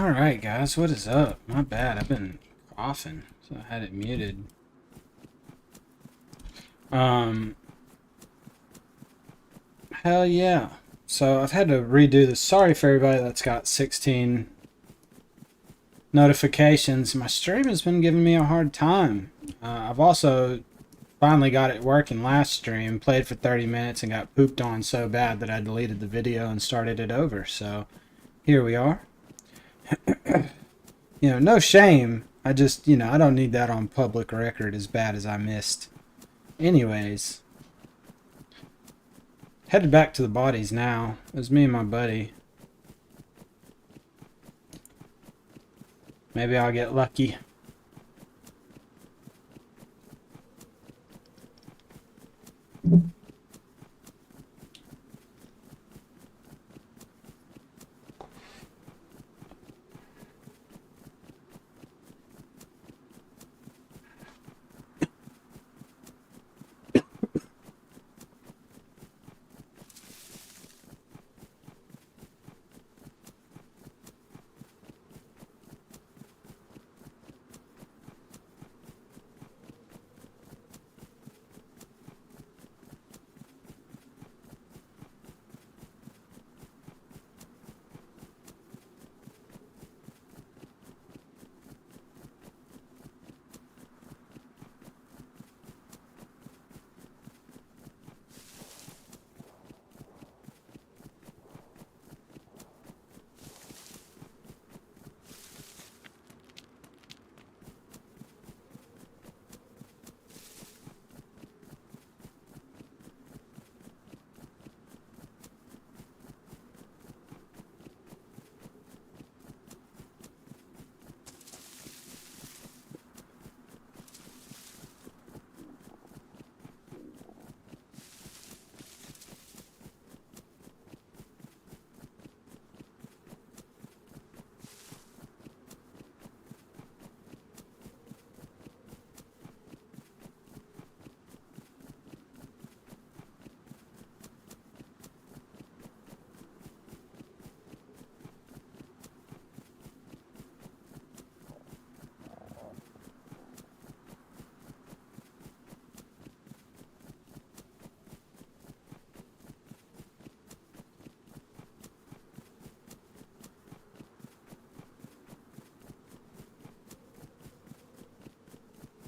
Alright guys, what is up? My bad, I've been coughing, so I had it muted. Hell yeah. So I've had to redo this. Sorry for everybody that's got 16 notifications. My stream has been giving me a hard time. I've also finally got it working last stream, played for 30 minutes and got pooped on so bad that I deleted the video and started it over. So here we are. You know, no shame. I just, you know, I don't need that on public record as bad as I missed. Anyways. Headed back to the bodies now. It was me and my buddy. Maybe I'll get lucky.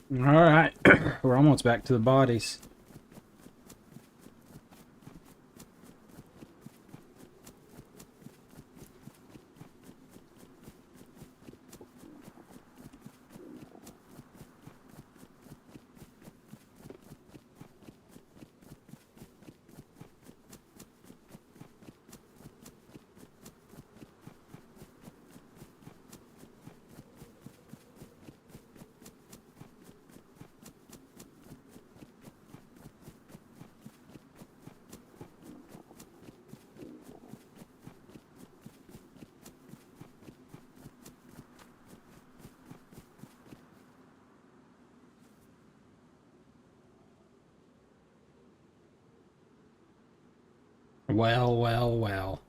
Alright, we're almost back to the bodies. Well, well, well.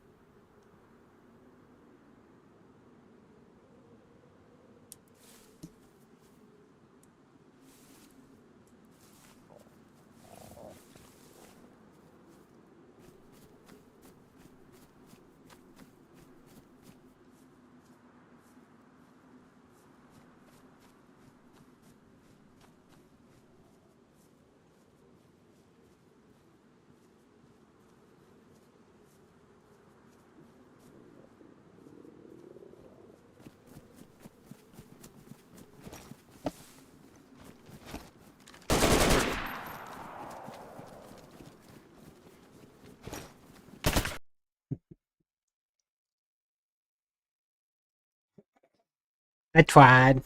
I tried.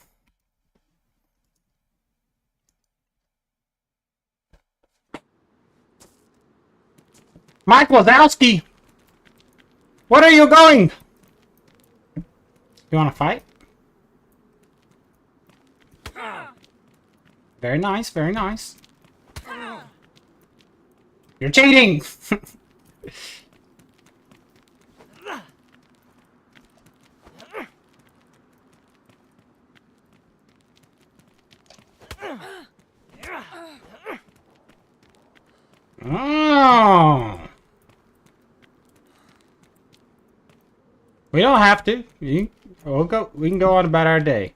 Mike Wazowski! Where are you going? You want to fight? Very nice, very nice. You're cheating! Oh. We don't have to. We'll go. We can go on about our day.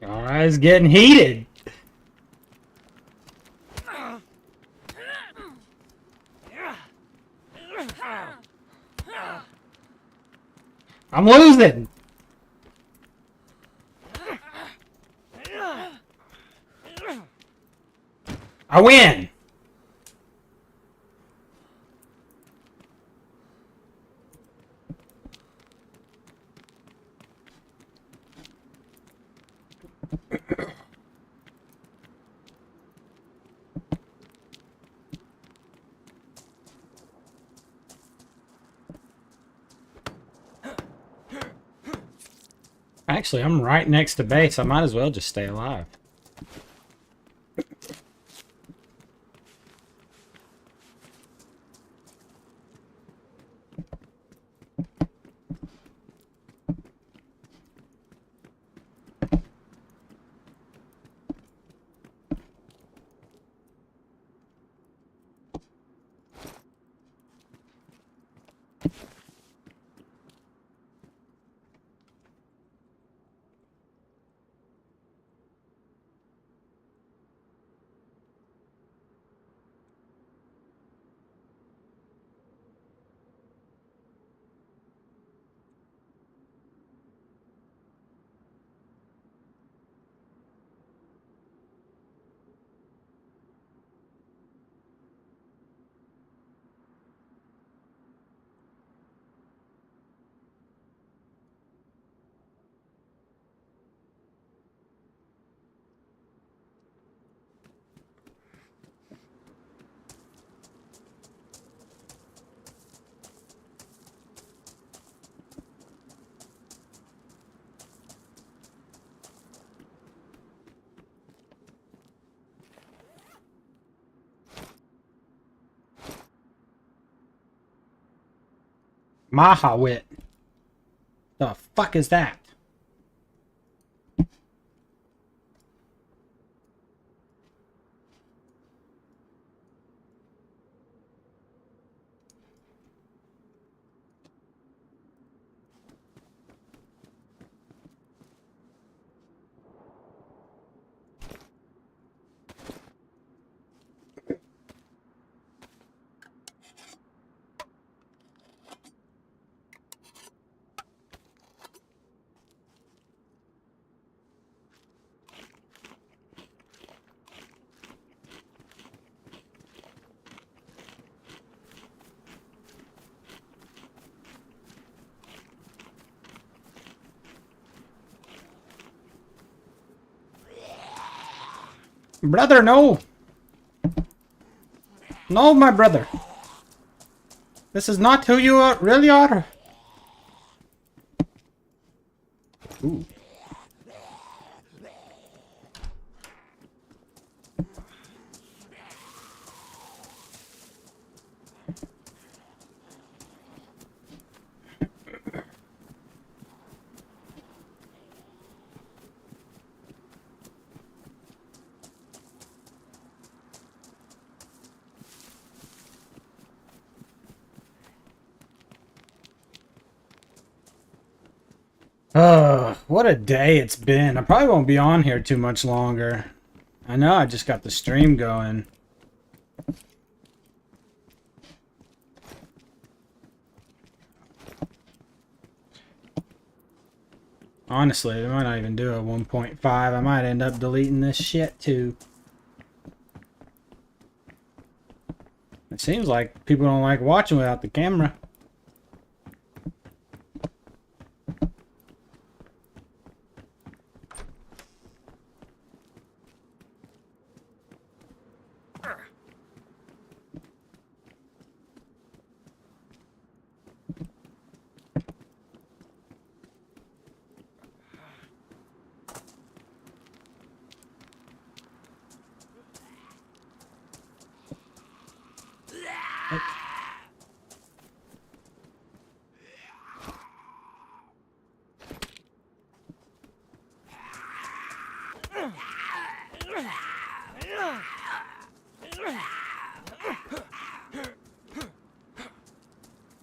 Alright, it's getting heated. I'm losing. I win. Actually, I'm right next to base. I might as well just stay alive. Mahawit. The fuck is that? Brother, no! No, my brother. This is not who you really are. Ooh. What a day it's been. I probably won't be on here too much longer. I know I just got the stream going. Honestly, I might not even do a 1.5. I might end up deleting this shit too. It seems like people don't like watching without the camera.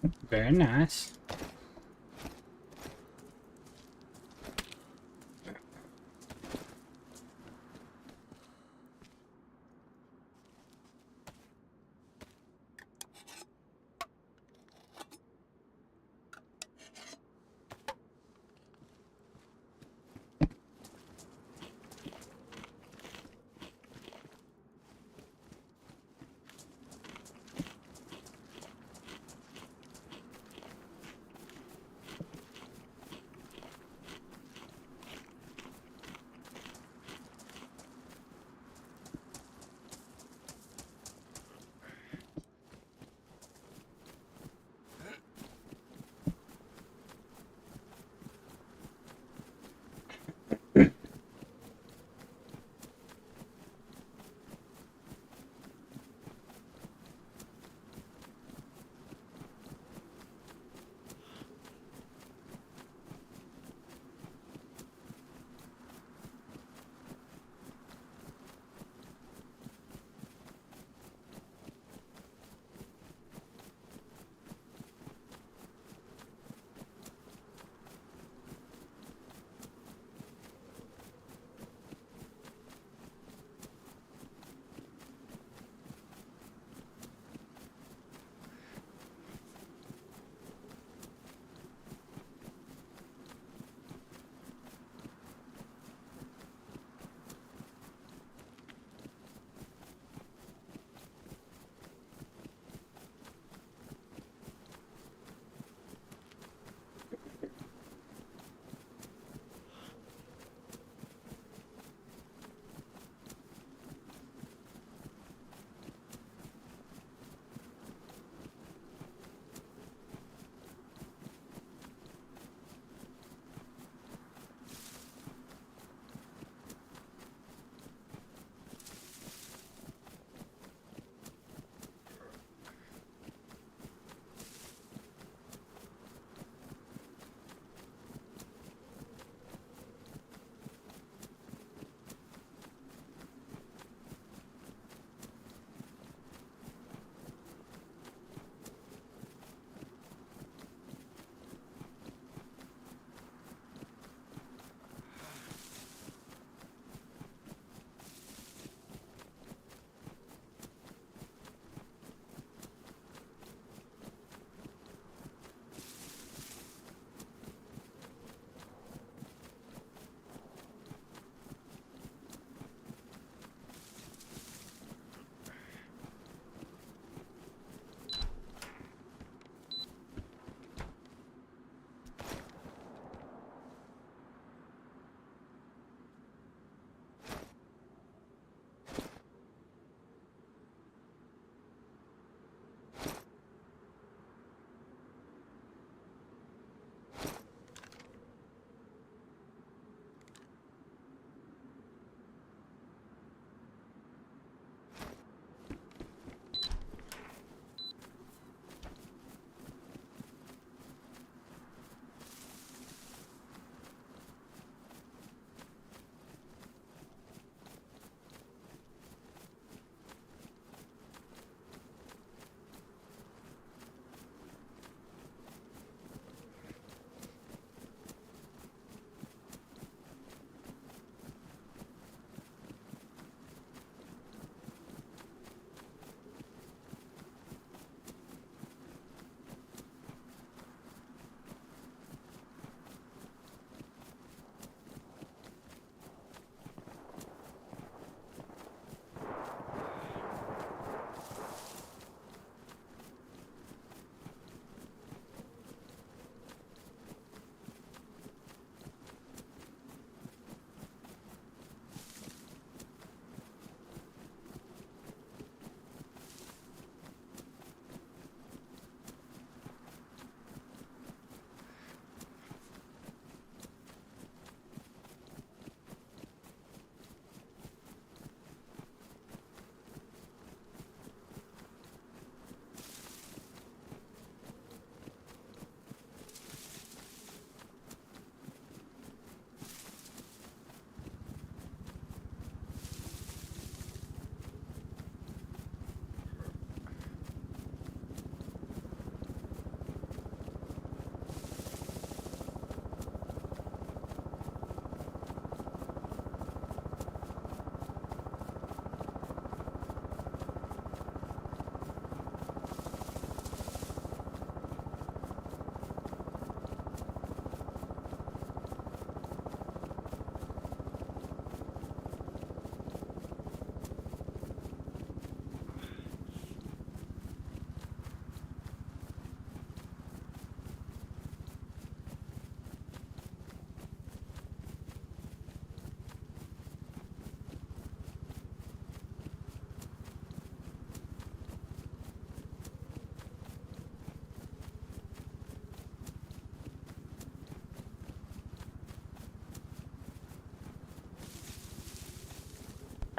Very nice.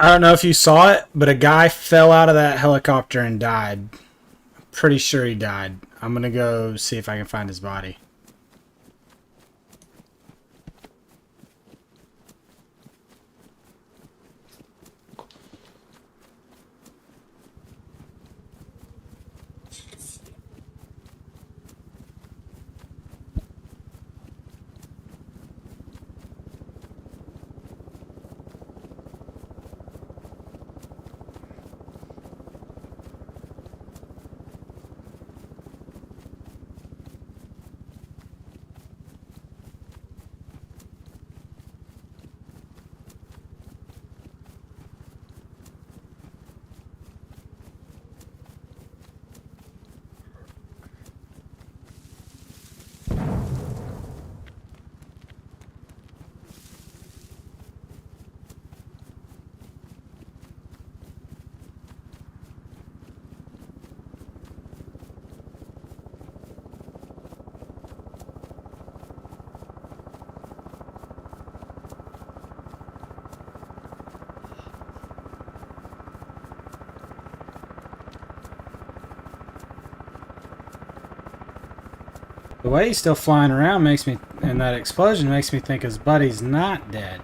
I don't know if you saw it, but a guy fell out of that helicopter and died. Pretty sure he died. I'm gonna go see if I can find his body. The way he's still flying around makes me, and that explosion makes me think his buddy's not dead.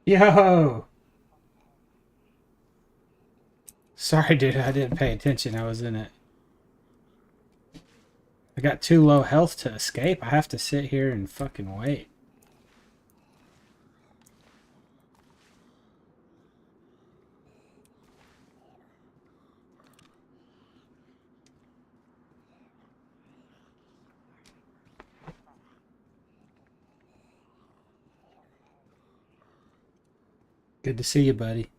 Yo! Sorry, dude, I didn't pay attention. I was in it. I got too low health to escape. I have to sit here and fucking wait. Good to see you, buddy.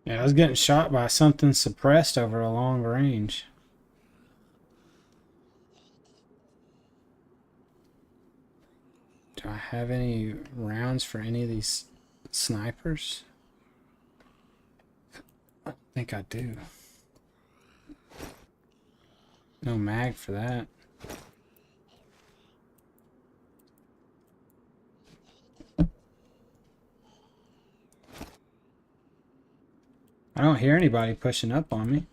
Yeah, I was getting shot by something suppressed over a long range. Do I have any rounds for any of these snipers? I think I do. No mag for that. I don't hear anybody pushing up on me.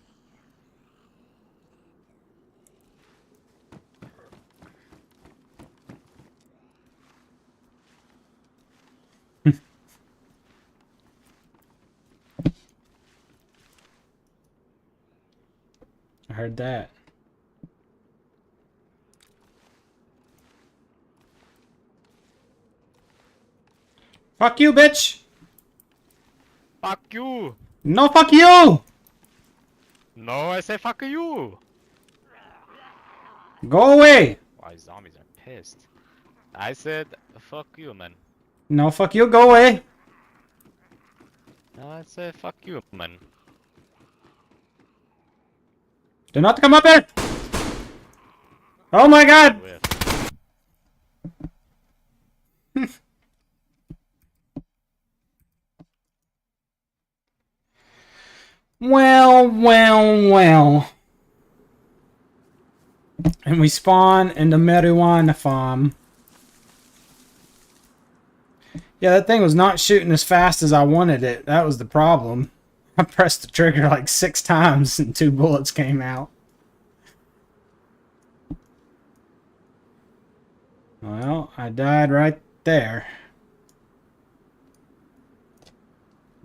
I heard that. Fuck you, bitch! Fuck you! No, fuck you! No, I say fuck you! Go away! Why zombies are pissed? I said fuck you, man. No, fuck you, go away! No, I said fuck you, man. Do not come up here! Oh my god! Weird. Well, well, well. And we spawn in the marijuana farm. Yeah, that thing was not shooting as fast as I wanted it. That was the problem. I pressed the trigger like 6 times and 2 bullets came out. Well, I died right there.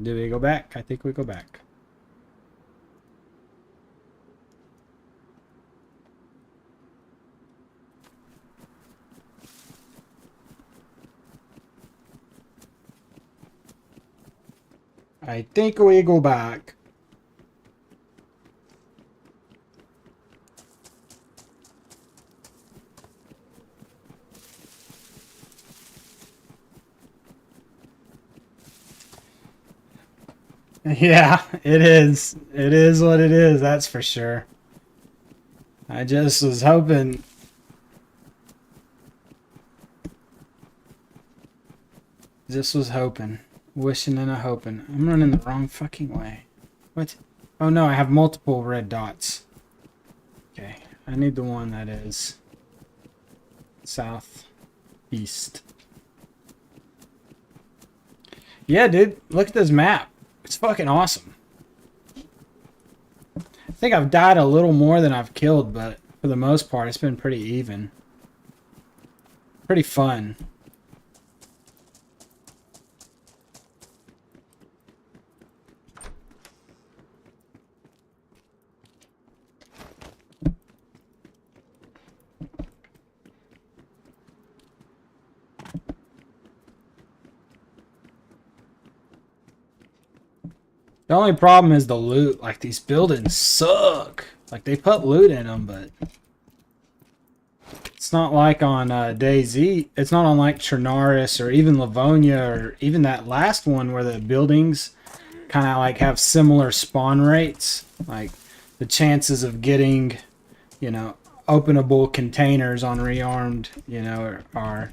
Do we go back? I think we go back. I think we go back. Yeah, it is. It is what it is, that's for sure. I just was hoping... Just was hoping. Wishing and a hoping. I'm running the wrong fucking way. What? Oh no, I have multiple red dots. Okay, I need the one that is southeast. Yeah, dude, look at this map. It's fucking awesome. I think I've died a little more than I've killed, but for the most part, it's been pretty even. Pretty fun. The only problem is the loot. Like, these buildings suck. Like, they put loot in them, but it's not like on DayZ. It's not on like Chernaris or even Livonia or even that last one where the buildings kind of like have similar spawn rates. Like, the chances of getting, you know, openable containers on rearmed, you know, are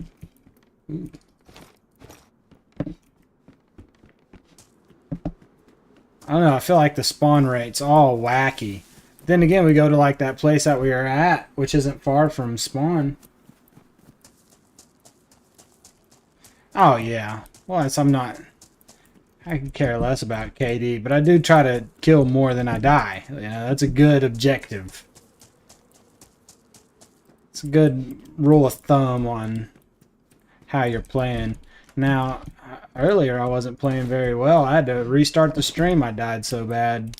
I don't know, I feel like the spawn rate's all wacky. Then again, we go to like that place that we are at, which isn't far from spawn. Oh yeah. Well, it's, I could care less about KD, but I do try to kill more than I die. You know, that's a good objective. It's a good rule of thumb on how you're playing. Now, earlier I wasn't playing very well. I had to restart the stream. I died so bad.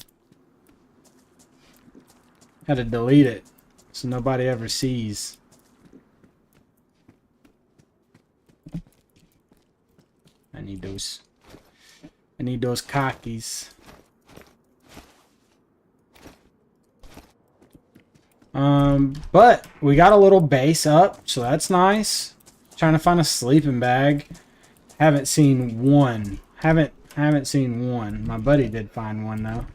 Had to delete it so nobody ever sees. I need those cockies. But we got a little base up, so that's nice. Trying to find a sleeping bag. Haven't seen one. Haven't seen one. My buddy did find one though.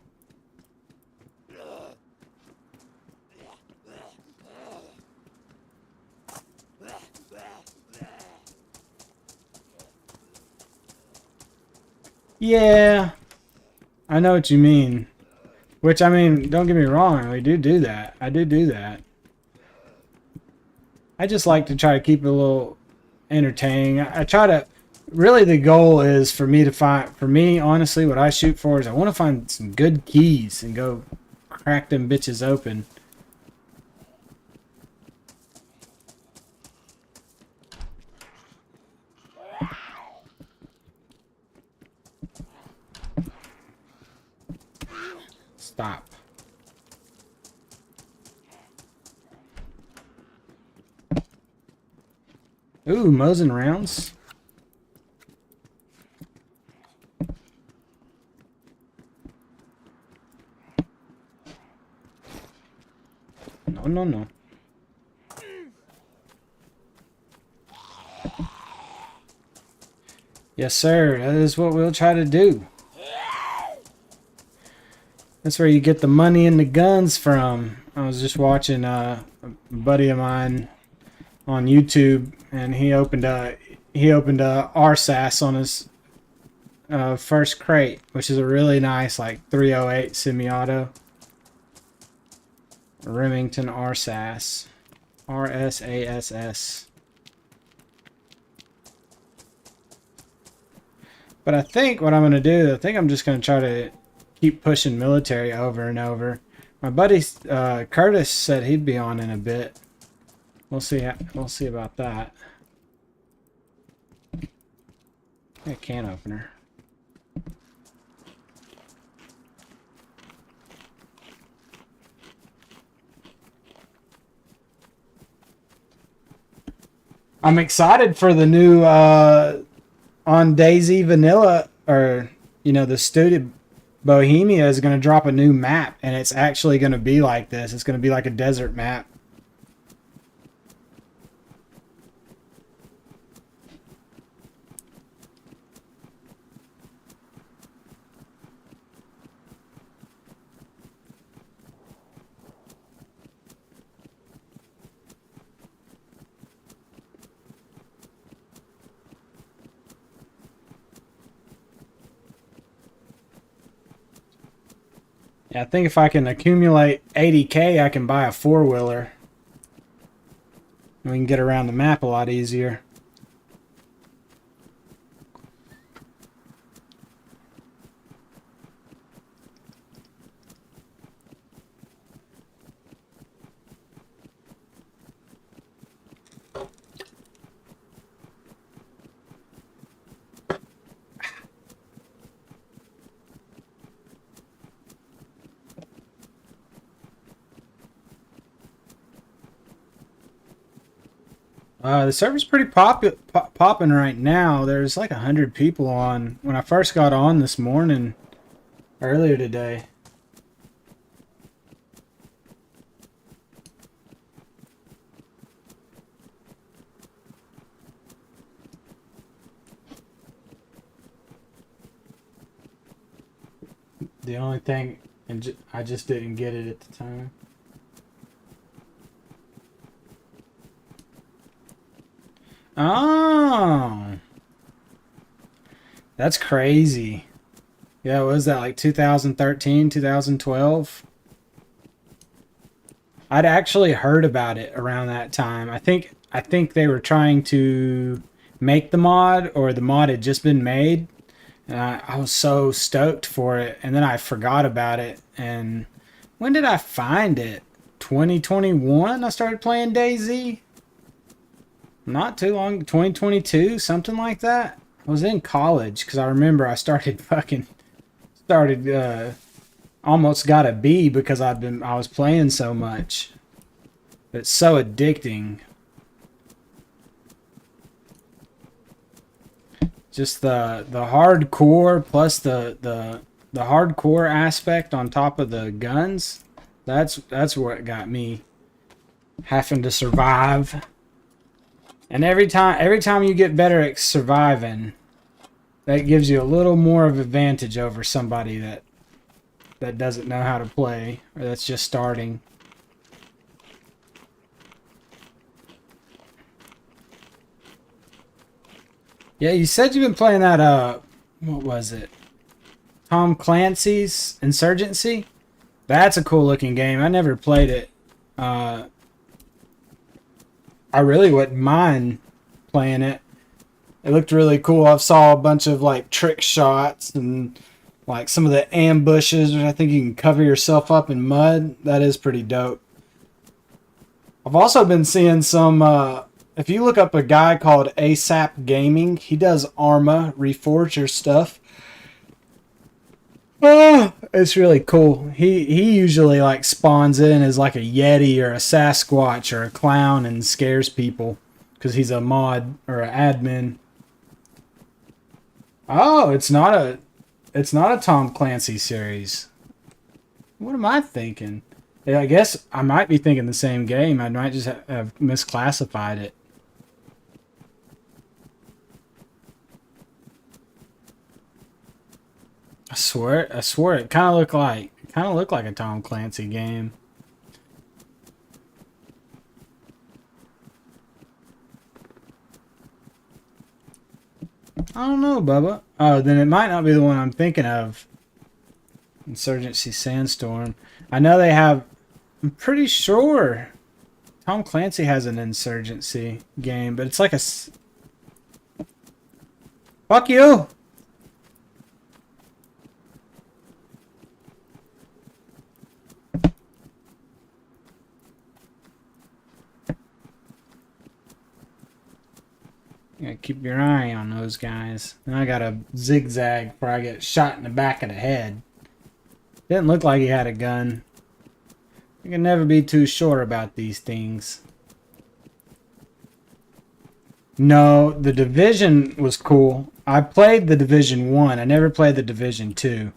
Yeah, I know what you mean. Which, I mean, don't get me wrong, we do that. I do that. I just like to try to keep it a little entertaining. I try to, really the goal is for me to find, for me, honestly, what I shoot for is I want to find some good keys and go crack them bitches open. Stop. Ooh, Mosin rounds. No. Yes, sir. That is what we'll try to do. That's where you get the money and the guns from. I was just watching a buddy of mine on YouTube, and he opened a RSAS on his first crate, which is a really nice like 308 semi-auto Remington RSAS, RSASS. But I think what I'm gonna do, I think I'm just gonna try to keep pushing military over and over. My buddy Curtis said he'd be on in a bit. We'll see. We'll see about that. A can opener. I'm excited for the new on DayZ Vanilla, or you know, the Studio Bohemia is going to drop a new map, and it's actually going to be like this. It's going to be like a desert map. Yeah, I think if I can accumulate 80K, I can buy a four-wheeler. We can get around the map a lot easier. The server's pretty popping right now. There's like 100 people on. When I first got on this morning, earlier today. The only thing, and I just didn't get it at the time. Oh, that's crazy. Yeah, what was that, like 2013, 2012? I'd actually heard about it around that time. I think they were trying to make the mod, or the mod had just been made, and I was so stoked for it, and then I forgot about it. And when did I find it? 2021 I started playing DayZ. Not too long, 2022, something like that. I was in college because I remember I almost got a B because I was playing so much. It's so addicting. Just the hardcore plus the hardcore aspect on top of the guns. That's what got me having to survive. And every time you get better at surviving, that gives you a little more of advantage over somebody that doesn't know how to play or that's just starting. Yeah, you said you've been playing that what was it? Tom Clancy's Insurgency? That's a cool looking game. I never played it. I really wouldn't mind playing it. It looked really cool. I saw a bunch of like trick shots and like some of the ambushes, which I think you can cover yourself up in mud. That is pretty dope. I've also been seeing some if you look up a guy called ASAP Gaming, he does Arma Reforger stuff. Oh, it's really cool. He usually like spawns in as like a Yeti or a Sasquatch or a clown and scares people because he's a mod or an admin. Oh, it's not a Tom Clancy series. What am I thinking? Yeah, I guess I might be thinking the same game. I might just have misclassified it. I swear it kind of looked like a Tom Clancy game. I don't know, Bubba. Oh, then it might not be the one I'm thinking of. Insurgency Sandstorm. I know they have. I'm pretty sure Tom Clancy has an Insurgency game, but it's like a. Fuck you! You gotta keep your eye on those guys. And I gotta zigzag before I get shot in the back of the head. Didn't look like he had a gun. You can never be too sure about these things. No, the Division was cool. I played the Division 1. I never played the Division 2.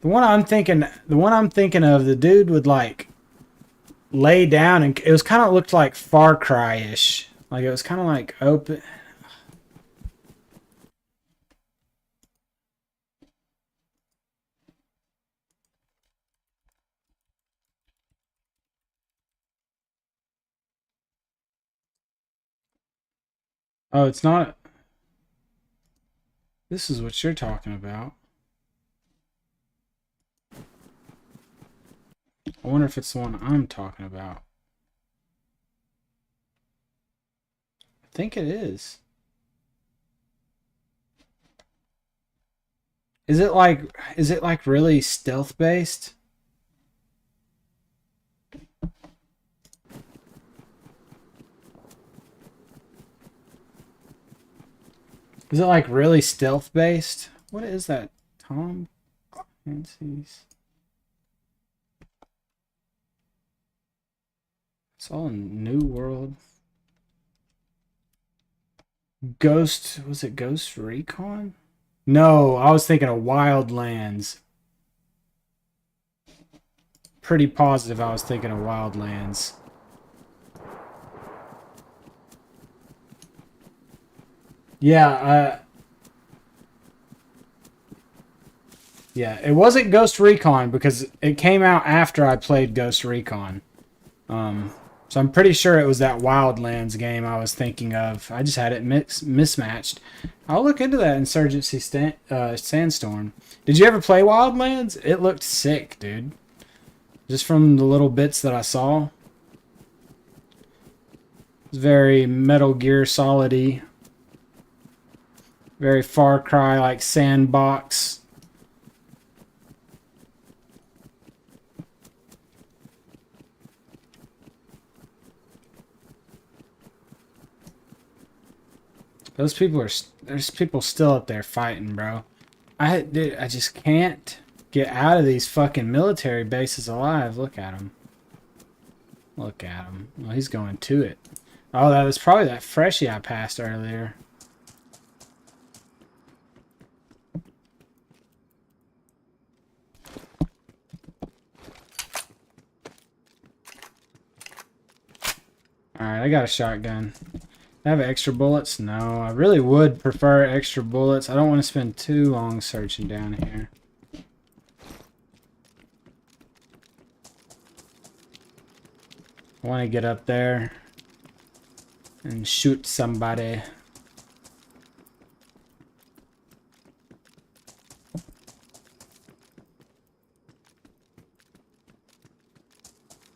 The one I'm thinking of, the dude would like lay down and it was kind of looked like Far Cry-ish. Like it was kind of like open. Oh, it's not. This is what you're talking about. I wonder if it's the one I'm talking about. I think it is. Is it like really stealth based? Is it like really stealth based? What is that? Tom Clancy's. It's all in New World. Ghost, was it Ghost Recon? No, I was thinking of Wildlands. Pretty positive I was thinking of Wildlands. Yeah, yeah, it wasn't Ghost Recon because it came out after I played Ghost Recon. So I'm pretty sure it was that Wildlands game I was thinking of. I just had it mismatched. I'll look into that Insurgency Sandstorm. Did you ever play Wildlands? It looked sick, dude. Just from the little bits that I saw. It's very Metal Gear Solid-y. Very Far Cry, like sandbox. Those people are. There's people still up there fighting, bro. Dude, I just can't get out of these fucking military bases alive. Look at him. Look at him. Well, he's going to it. Oh, that was probably that freshie I passed earlier. Alright, I got a shotgun. I have extra bullets? No, I really would prefer extra bullets. I don't want to spend too long searching down here. I want to get up there and shoot somebody.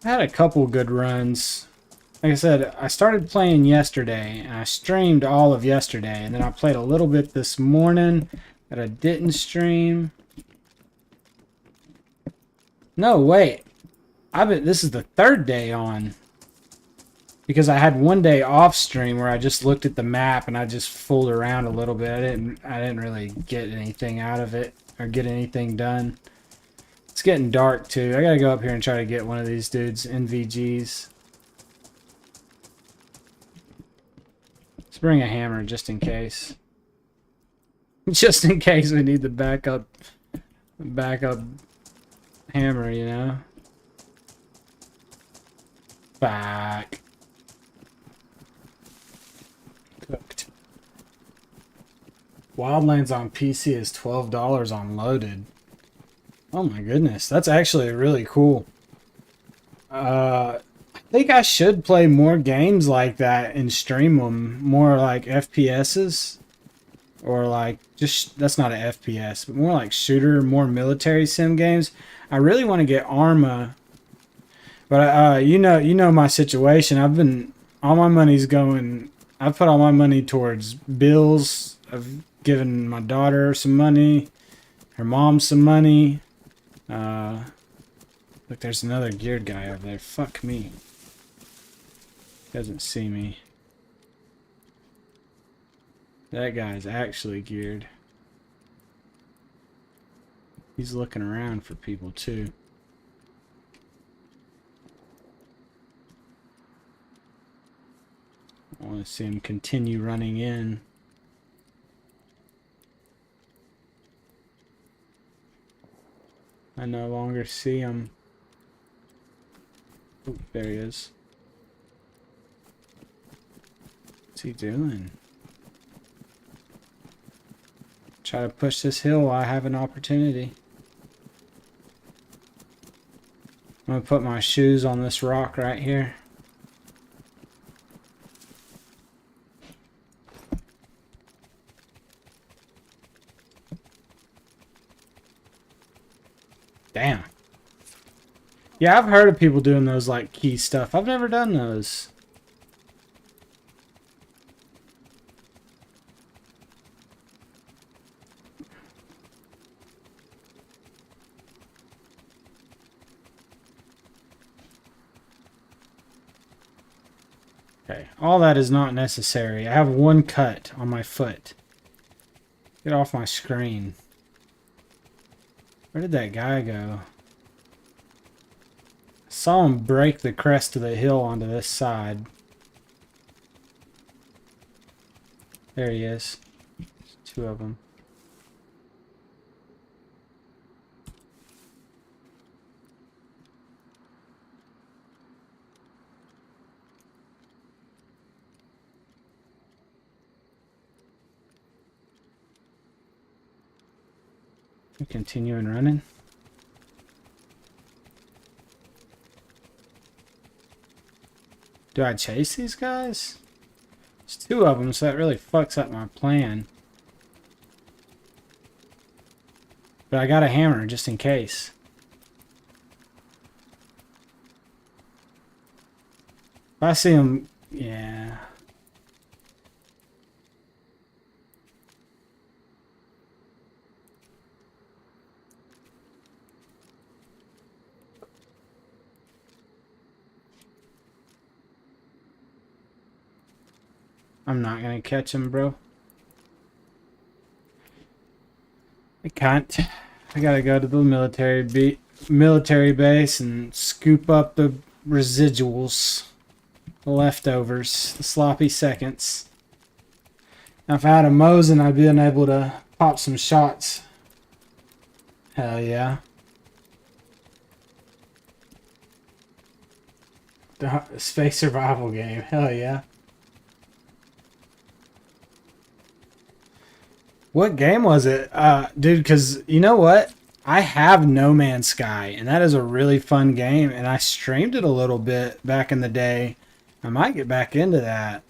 I had a couple good runs. Like I said, I started playing yesterday, and I streamed all of yesterday, and then I played a little bit this morning that I didn't stream. No, wait. This is the third day on. Because I had one day off stream where I just looked at the map and I just fooled around a little bit. I didn't really get anything out of it or get anything done. It's getting dark too. I gotta go up here and try to get one of these dudes NVGs. Let's bring a hammer just in case. Just in case we need the backup hammer, you know. Back. Cooked. Wildlands on PC is $12 on loaded. Oh my goodness, that's actually really cool. I think I should play more games like that and stream them. More like FPSs. Or like, just, that's not an FPS, but more like shooter, more military sim games. I really want to get Arma. But you know my situation. All my money's going. I've put all my money towards bills. I've given my daughter some money, her mom some money. Look, there's another geared guy over there. Fuck me. Doesn't see me. That guy's actually geared. He's looking around for people too. I want to see him continue running in. I no longer see him. Ooh, there he is. What's he doing? Try to push this hill while I have an opportunity. I'm gonna put my shoes on this rock right here. Damn. Yeah, I've heard of people doing those like key stuff. I've never done those. Okay, all that is not necessary. I have one cut on my foot. Get off my screen. Where did that guy go? I saw him break the crest of the hill onto this side. There he is. There's two of them. Continuing running. Do I chase these guys? There's two of them, so that really fucks up my plan. But I got a hammer just in case. If I see them, yeah. I'm not gonna catch him, bro. I can't. I gotta go to the military base and scoop up the residuals, the leftovers, the sloppy seconds. Now, if I had a Mosin, I'd been able to pop some shots. Hell yeah. The space survival game. Hell yeah. What game was it? Dude, because you know what? I have No Man's Sky, and that is a really fun game, and I streamed it a little bit back in the day. I might get back into that.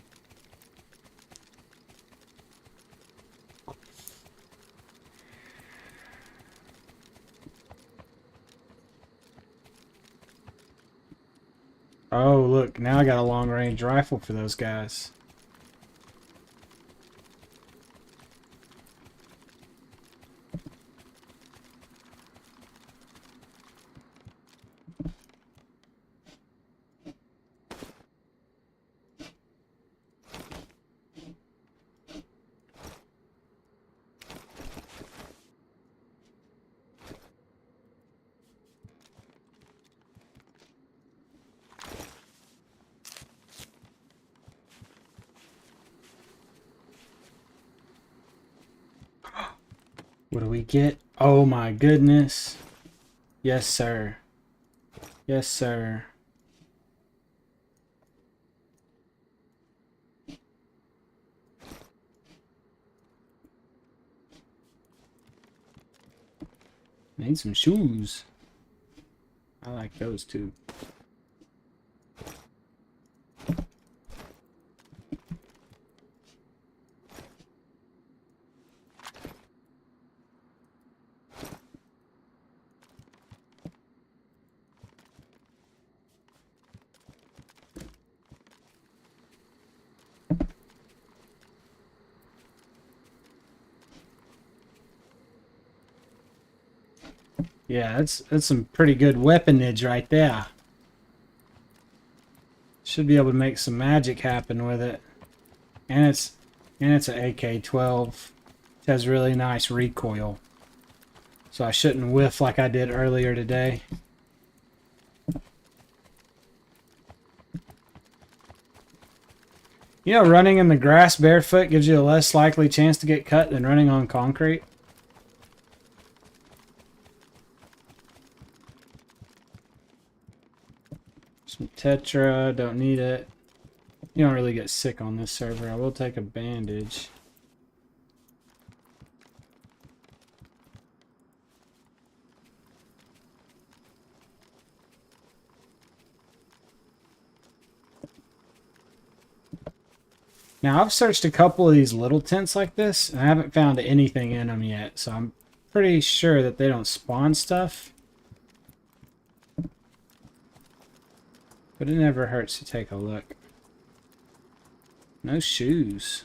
Oh, look, now I got a long-range rifle for those guys. What do we get? Oh my goodness. Yes, sir. Yes, sir. Need some shoes. I like those too. Yeah, that's some pretty good weaponage right there. Should be able to make some magic happen with it. And it's an AK-12. It has really nice recoil. So I shouldn't whiff like I did earlier today. You know, running in the grass barefoot gives you a less likely chance to get cut than running on concrete. Some Tetra, don't need it. You don't really get sick on this server. I will take a bandage. Now, I've searched a couple of these little tents like this, and I haven't found anything in them yet, so I'm pretty sure that they don't spawn stuff. But it never hurts to take a look. No shoes.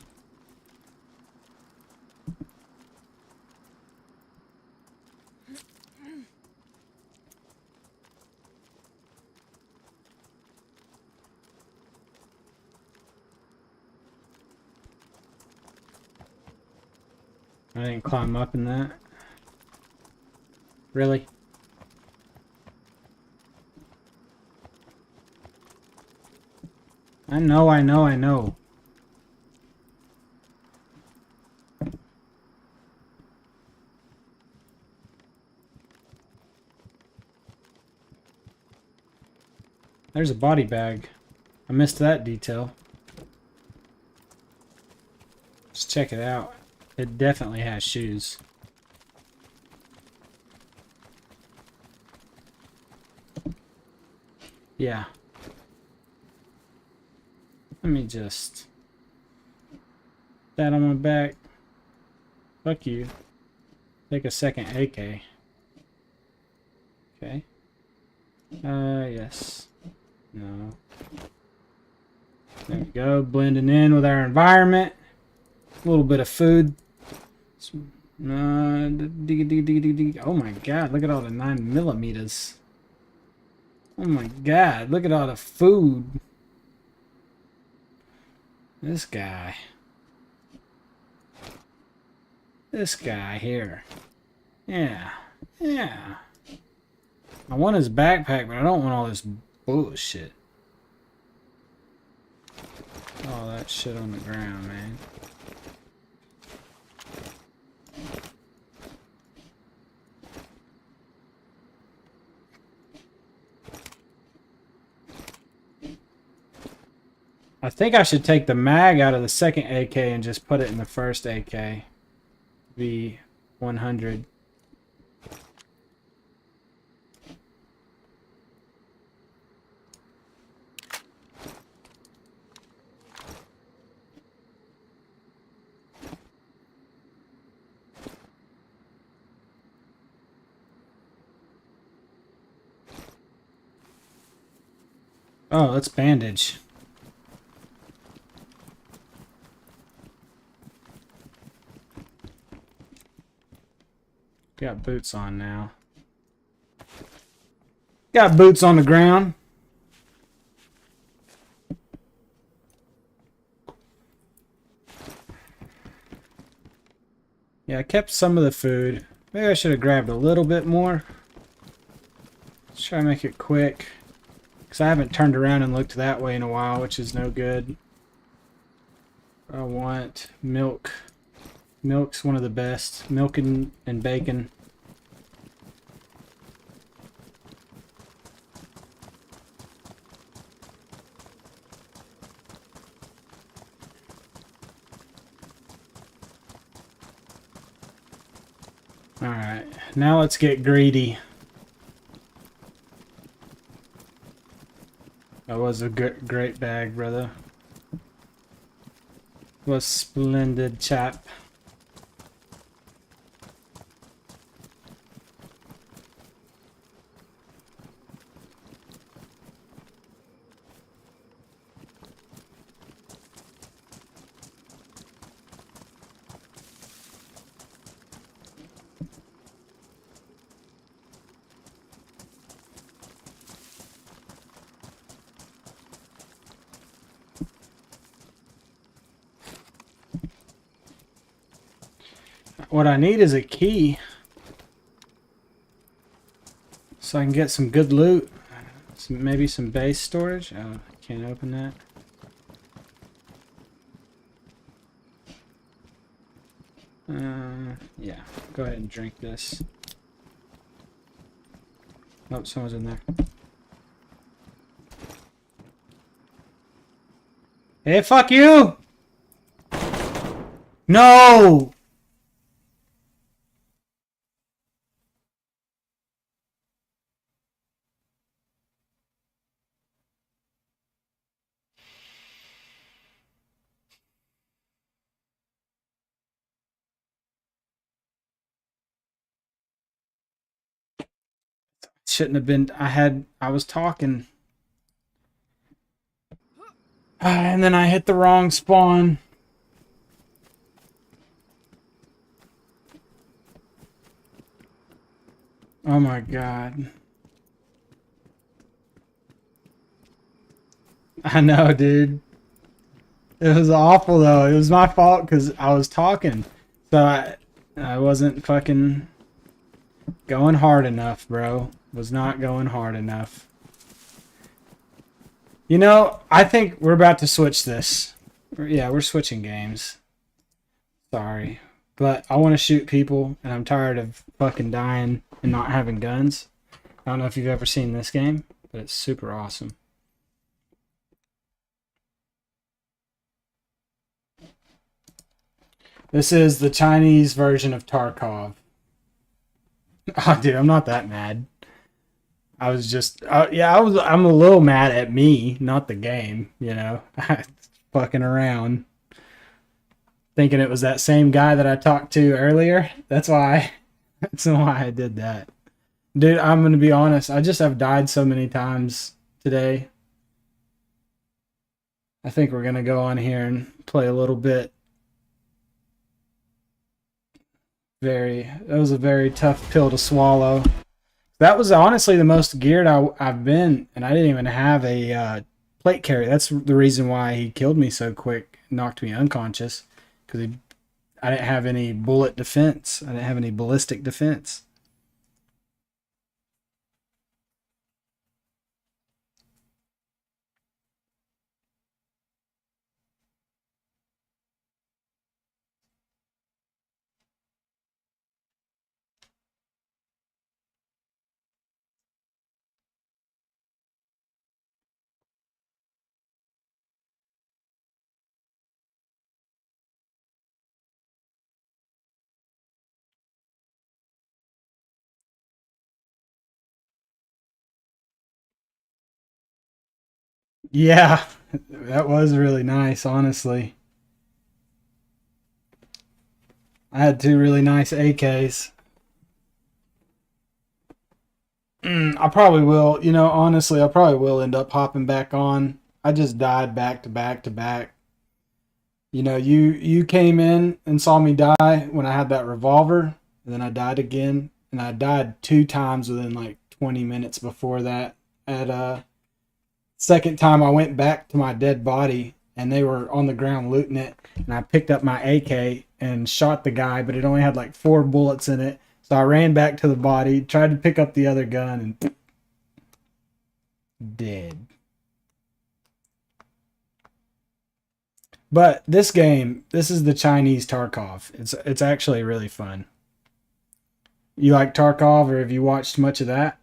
I didn't climb up in that. Really? I know. There's a body bag. I missed that detail. Let's check it out. It definitely has shoes. Yeah. Let me just... that on my back. Fuck you. Take a second AK. Okay. Yes. No. There we go. Blending in with our environment. A little bit of food. Oh my god, look at all the 9mm. Oh my god, look at all the food. This guy. This guy here. Yeah. Yeah. I want his backpack, but I don't want all this bullshit. All that shit on the ground, man. I think I should take the mag out of the second AK and just put it in the first AK. V100. Oh, let's bandage. Got boots on now. Got boots on the ground. Yeah, I kept some of the food. Maybe I should have grabbed a little bit more. Let's try to make it quick. Because I haven't turned around and looked that way in a while, which is no good. I want milk. Milk's one of the best. Milk and bacon. Alright, now let's get greedy. That was a great bag, brother. Was splendid, chap. What I need is a key so I can get some good loot. Maybe some base storage. Oh, I can't open that. Yeah, go ahead and drink this. Oh, someone's in there. Hey, fuck you! No! Shouldn't have been. I was talking. And then I hit the wrong spawn. Oh my god. I know, dude. It was awful though. It was my fault because I was talking. So I wasn't fucking going hard enough, bro. Was not going hard enough. You know, I think we're about to switch this. Yeah, we're switching games. Sorry. But I want to shoot people, and I'm tired of fucking dying and not having guns. I don't know if you've ever seen this game, but it's super awesome. This is the Chinese version of Tarkov. Oh, dude, I'm not that mad. I was just, yeah, I'm a little mad at me, not the game, you know. Fucking around. Thinking it was that same guy that I talked to earlier. That's why I did that. Dude, I'm going to be honest. I just have died so many times today. I think we're going to go on here and play a little bit. That was a very tough pill to swallow. That was honestly the most geared I've been, and I didn't even have a plate carry. That's the reason why he killed me so quick, knocked me unconscious, because I didn't have any bullet defense. I didn't have any ballistic defense. Yeah, that was really nice, honestly. I had two really nice AKs. I probably will, you know, honestly, I probably will end up hopping back on. I just died back to back to back. You know, you came in and saw me die when I had that revolver, and then I died again, and I died 2 times within like 20 minutes before that. At second time I went back to my dead body and they were on the ground looting it, and I picked up my AK and shot the guy, but it only had like 4 bullets in it. So I ran back to the body, tried to pick up the other gun, and dead. But this game, this is the Chinese Tarkov. It's actually really fun. You like Tarkov, or have you watched much of that?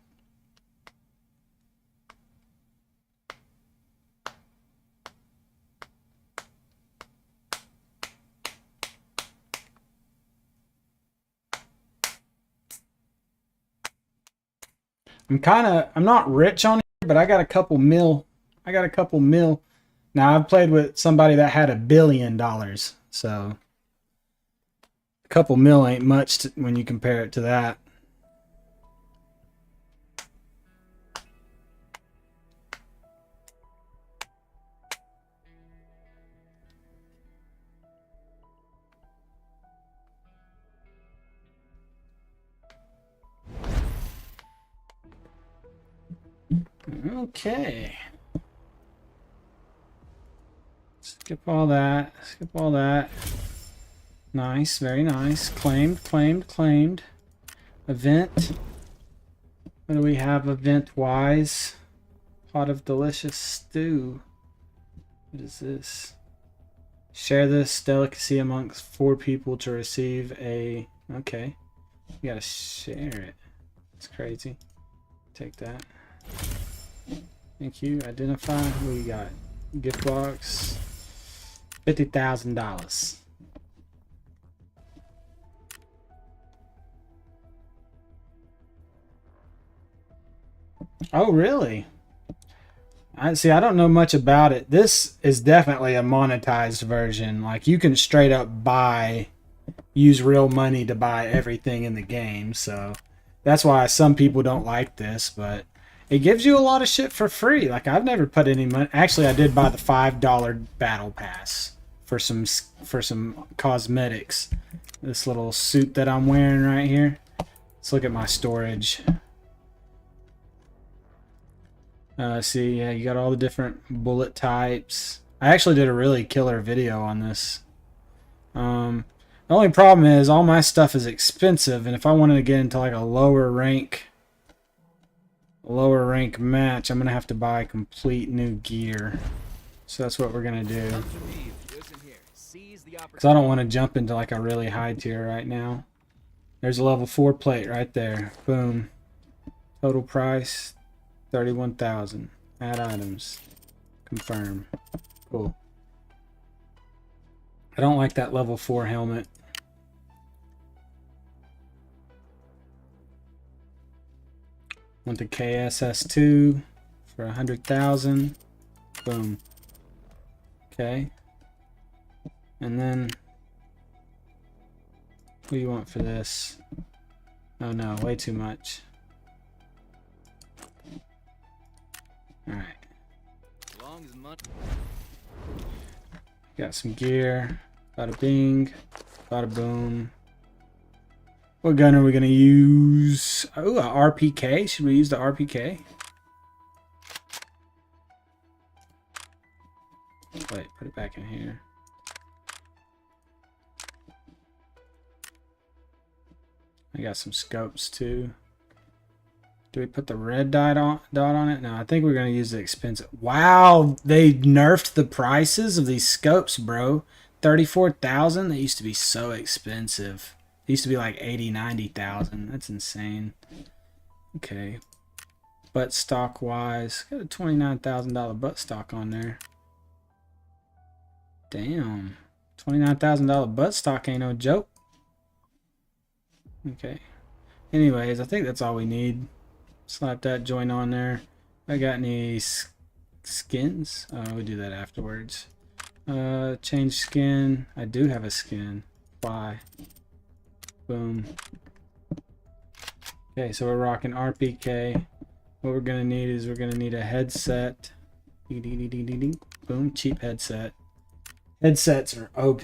I'm not rich on here, but I got a couple mil. I got a couple mil. Now I've played with somebody that had $1 billion, so a couple mil ain't much when you compare it to that. Okay. Skip all that. Skip all that. Nice, very nice. Claimed, claimed, claimed. Event. What do we have event-wise? Pot of delicious stew. What is this? Share this delicacy amongst 4 people to receive a... Okay. You gotta share it. It's crazy. Take that. Thank you. Identify. What do you got? Gift box. $50,000. Oh, really? I see. I don't know much about it. This is definitely a monetized version. Like, you can straight up use real money to buy everything in the game. So that's why some people don't like this, but it gives you a lot of shit for free. Like, I've never put any money. Actually, I did buy the $5 battle pass for some cosmetics. This little suit that I'm wearing right here. Let's look at my storage. See, yeah, you got all the different bullet types. I actually did a really killer video on this. The only problem is all my stuff is expensive, and if I wanted to get into like a lower rank match, I'm gonna have to buy complete new gear. So that's what we're gonna do. Because I don't want to jump into like a really high tier right now. There's a level 4 plate right there. Boom. Total price 31,000. Add items. Confirm. Cool. I don't like that level 4 helmet. Want the KSS2 for 100,000. Boom. Okay. And then what do you want for this? Oh no, way too much. Alright. Got some gear. Bada bing. Bada boom. What gun are we going to use? Oh, a RPK. Should we use the RPK? Wait, put it back in here. I got some scopes too. Do we put the red dot on it? No, I think we're going to use the expensive. Wow, they nerfed the prices of these scopes, bro. 34,000? They used to be so expensive. They used to be like 80, 90,000. That's insane. Okay. Butt stock wise, got a $29,000 butt stock on there. Damn. $29,000 butt stock ain't no joke. Okay. Anyways, I think that's all we need. Slap that joint on there. I got any skins? Oh, we do that afterwards. Change skin. I do have a skin. Apply. Boom. Okay, so we're rocking RPK. What we're gonna need is we're gonna need a headset. Boom, cheap headset. Headsets are OP.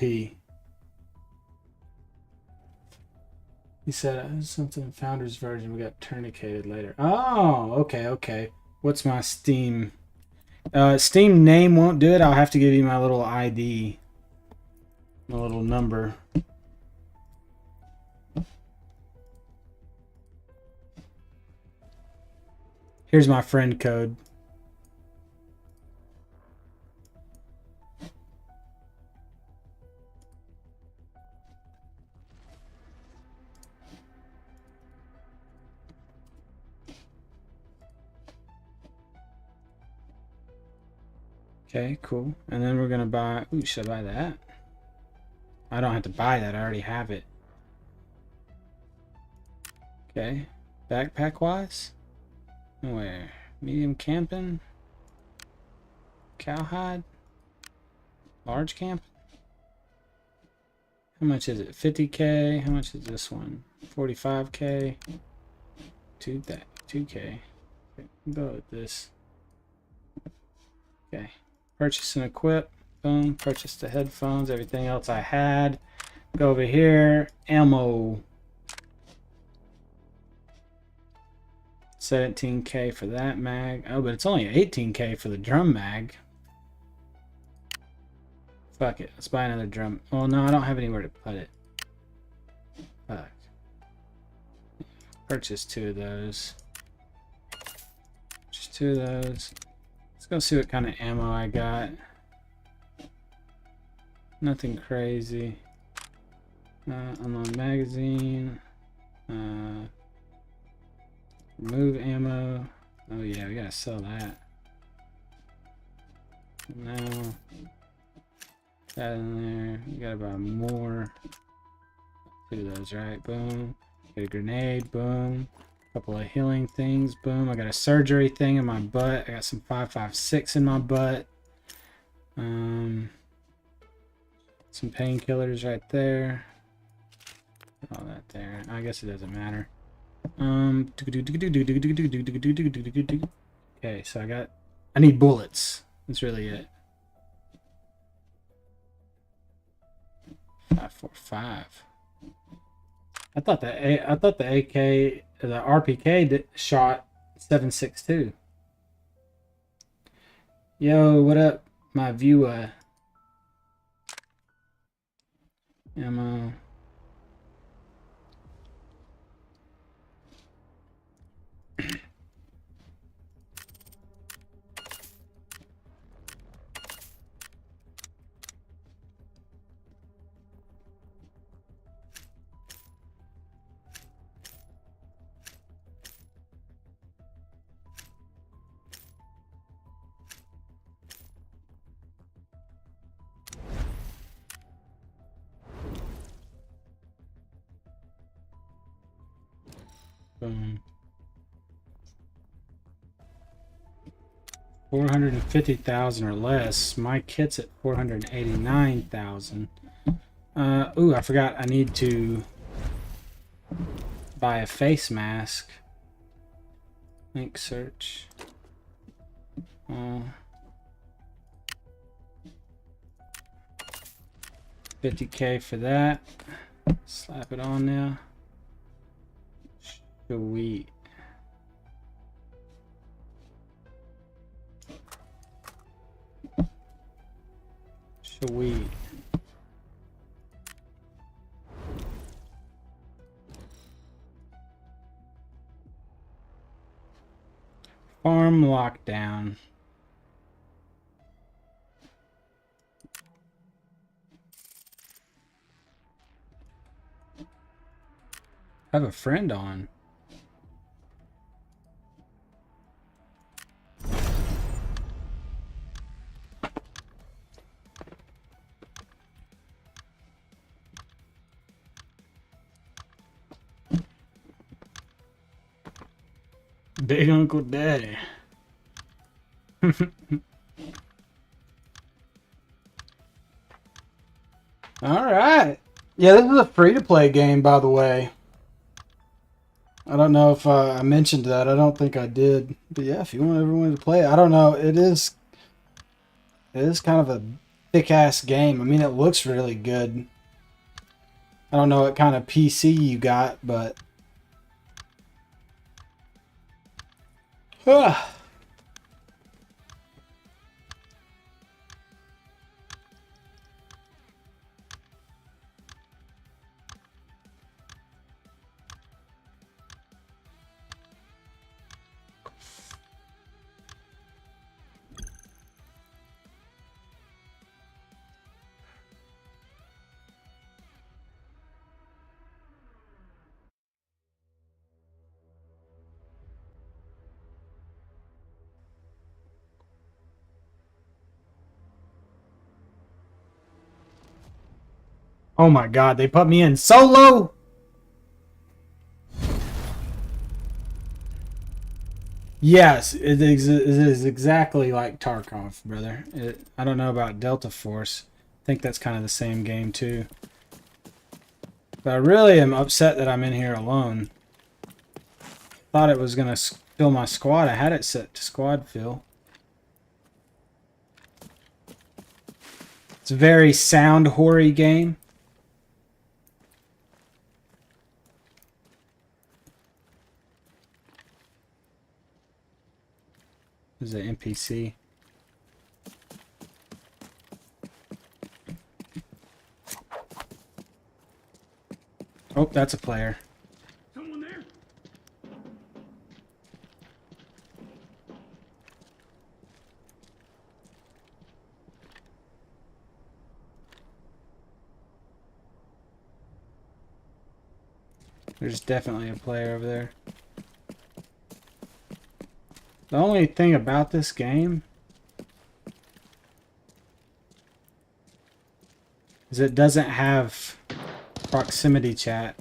He said something Founders version. We got tourniqueted later. Oh, okay. What's my Steam? Steam name won't do it. I'll have to give you my little ID, my little number. Here's my friend code. Okay, cool. And then we're gonna buy. Ooh, should I buy that? I don't have to buy that. I already have it. Okay. Backpack wise? Where? Medium camping? Cowhide? Large camp? How much is it? 50K? How much is this one? 45K? 2K. Okay, go with this. Okay. Purchase and equip. Boom. Purchase the headphones. Everything else I had. Go over here. Ammo. 17K for that mag. Oh, but it's only 18K for the drum mag. Fuck it. Let's buy another drum. Well, no, I don't have anywhere to put it. Fuck. Purchase 2 of those. Purchase 2 of those. Let's go see what kind of ammo I got. Nothing crazy. Unload magazine. Remove ammo. Oh yeah, we gotta sell that. No. That in there. You gotta buy more. 2 of those, right? Boom. Get a grenade. Boom. Couple of healing things. Boom. I got a surgery thing in my butt. I got some 5.56 in my butt. Some painkillers right there. All that there. I guess it doesn't matter. Okay, so I need bullets. That's really it. 5.45. I thought the AK, the RPK shot 7.62. Yo, what up, my viewer? Ammo. Boom. 450,000 or less. My kit's at 489,000. Ooh, I forgot. I need to buy a face mask. Link search. 50K for that. Slap it on now. Sweet. Sweet. Storm Lockdown. I have a friend on. Big Uncle Daddy. Alright. Yeah, this is a free-to-play game, by the way. I don't know if I mentioned that. I don't think I did. But yeah, if you want everyone to play it. I don't know. It is kind of a thick-ass game. I mean, it looks really good. I don't know what kind of PC you got, but... Oh my god, they put me in solo? Yes, it is exactly like Tarkov, brother. I don't know about Delta Force. I think that's kind of the same game too. But I really am upset that I'm in here alone. Thought it was going to fill my squad. I had it set to squad fill. It's a very sound hoary game. This is an NPC. Oh, that's a player. Someone there? There's definitely a player over there. The only thing about this game is it doesn't have proximity chat.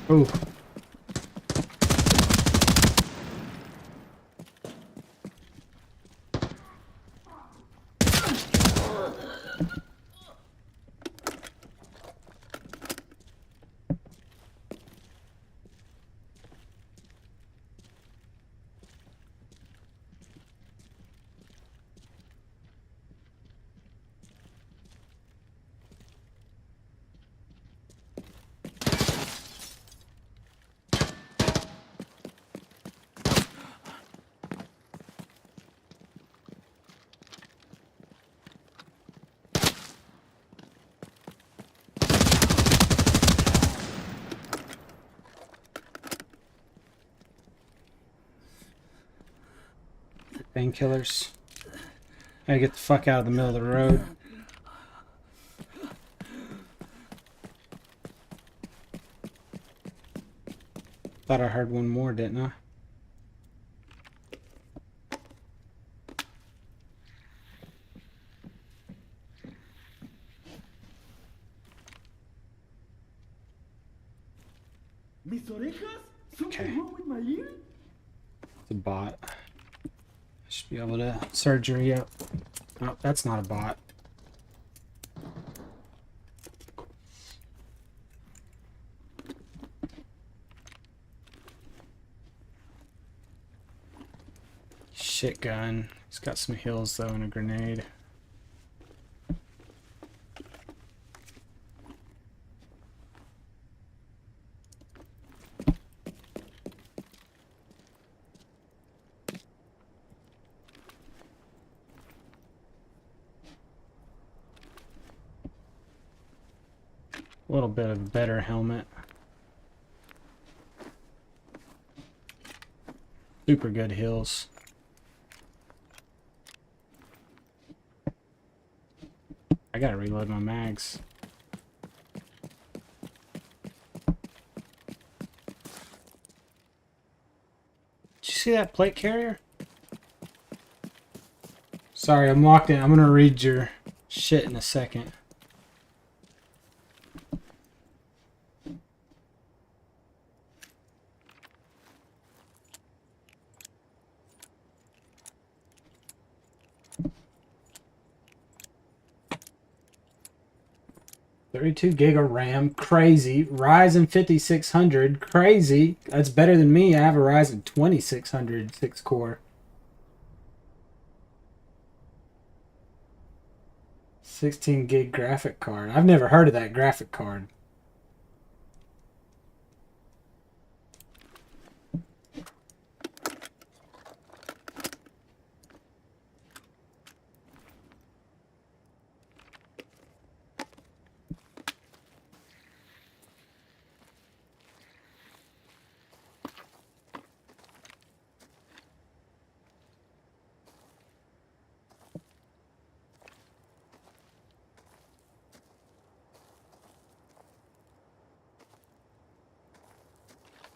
Ooh. Painkillers. Gotta get the fuck out of the middle of the road. Thought I heard one more, didn't I? ¿Mis orejas? ¿Something Okay. wrong with my ear? It's a bot. Should be able to surgery up. Oh, that's not a bot. Shit gun. He's got some heals though and a grenade. A little bit of a better helmet. Super good heals. I gotta reload my mags. Did you see that plate carrier? Sorry, I'm locked in. I'm gonna read your shit in a second. $32 gig of RAM, crazy. Ryzen 5600, crazy. That's better than me. I have a Ryzen 2600 6-core. 16 gig graphic card. I've never heard of that graphic card.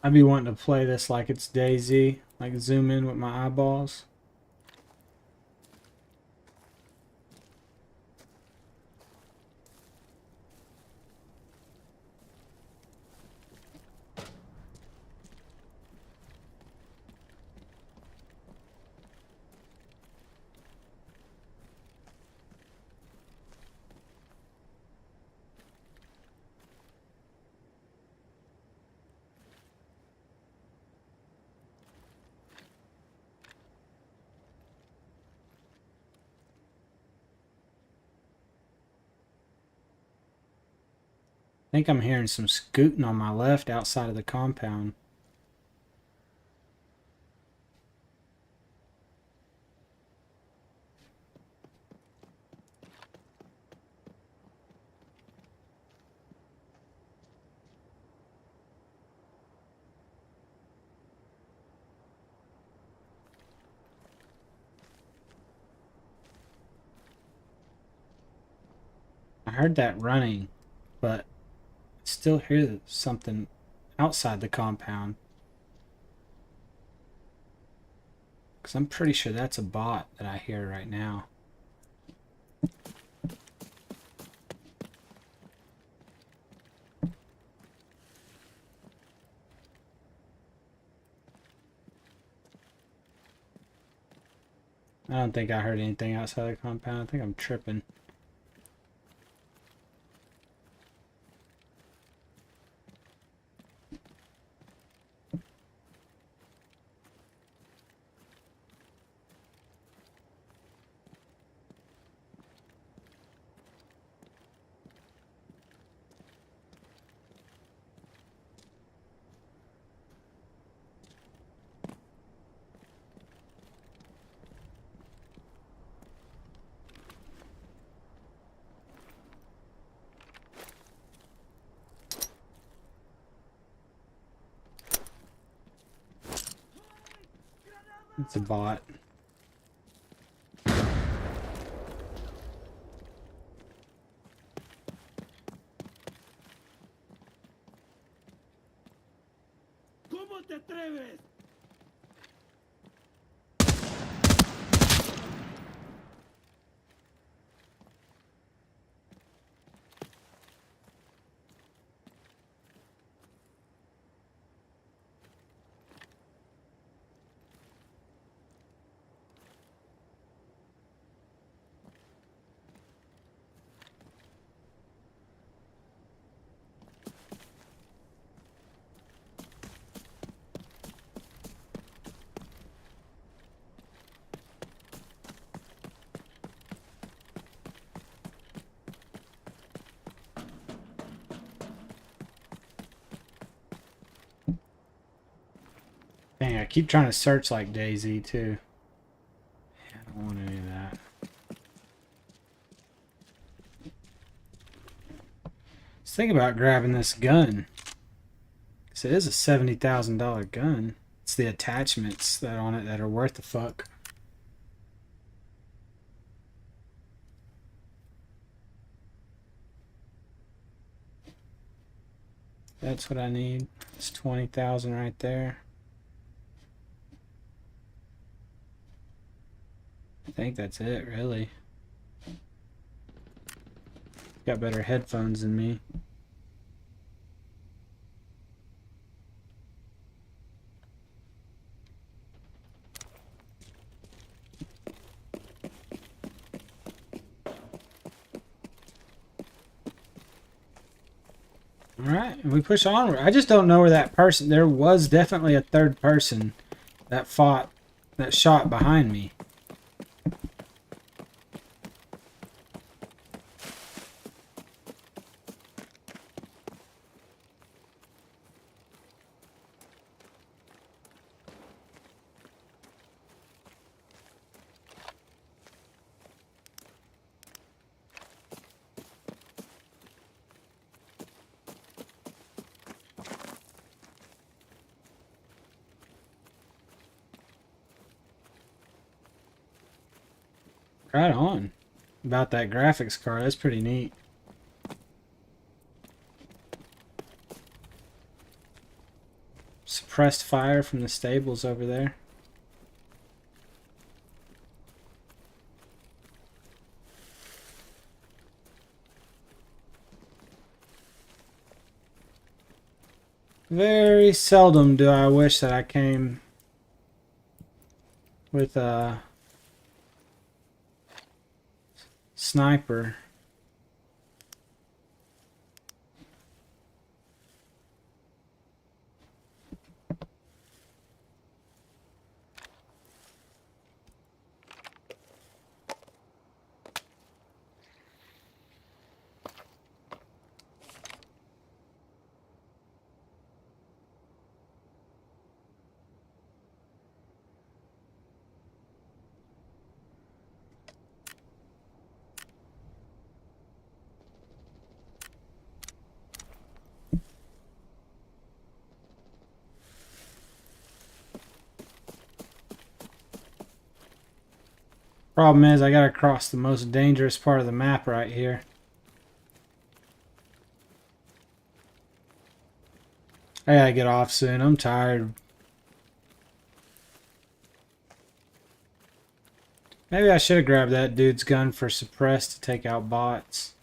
I'd be wanting to play this like it's DayZ, like zoom in with my eyeballs. I think I'm hearing some scooting on my left outside of the compound. I heard that running, but I still hear something outside the compound. Because I'm pretty sure that's a bot that I hear right now. I don't think I heard anything outside the compound. I think I'm tripping. It's a bot. ¿Cómo te atreves? Dang, I keep trying to search like DayZ too. Yeah, I don't want any of that. Let's think about grabbing this gun. Cause it is a $70,000 gun. It's the attachments that on it that are worth the fuck. That's what I need. It's 20,000 right there. I think that's it, really. Got better headphones than me. Alright, we push onward. I just don't know where that person... There was definitely a third person that fought, that shot behind me. Right on. About that graphics card, that's pretty neat. Suppressed fire from the stables over there. Very seldom do I wish that I came with a sniper. Problem is, I gotta cross the most dangerous part of the map right here. I gotta get off soon. I'm tired. Maybe I should have grabbed that dude's gun for suppress to take out bots.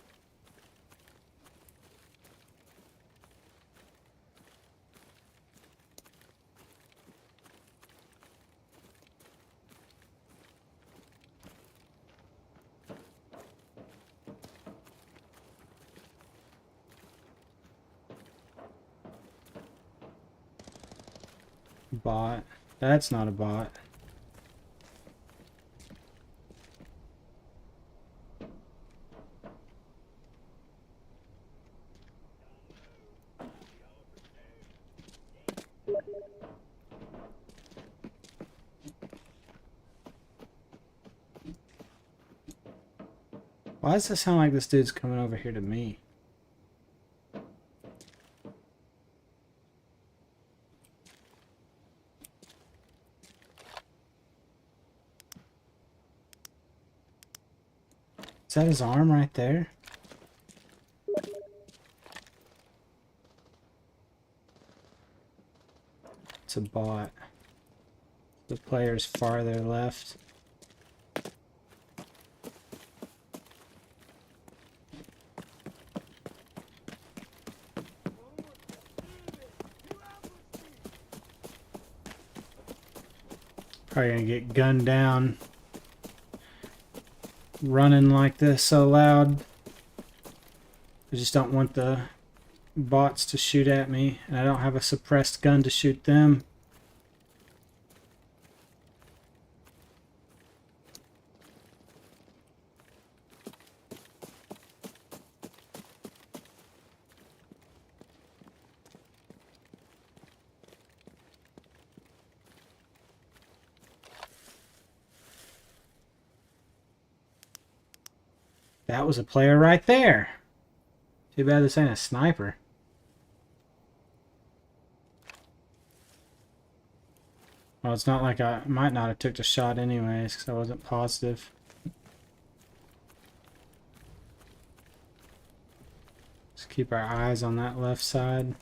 Bot. That's not a bot. Why does it sound like this dude's coming over here to me? Is that his arm right there? It's a bot. The player's farther left. Probably gonna get gunned down. Running like this so loud. I just don't want the bots to shoot at me, and I don't have a suppressed gun to shoot them. That was a player right there. Too bad this ain't a sniper. Well, it's not like I might not have took the shot anyways, because I wasn't positive. Just keep our eyes on that left side.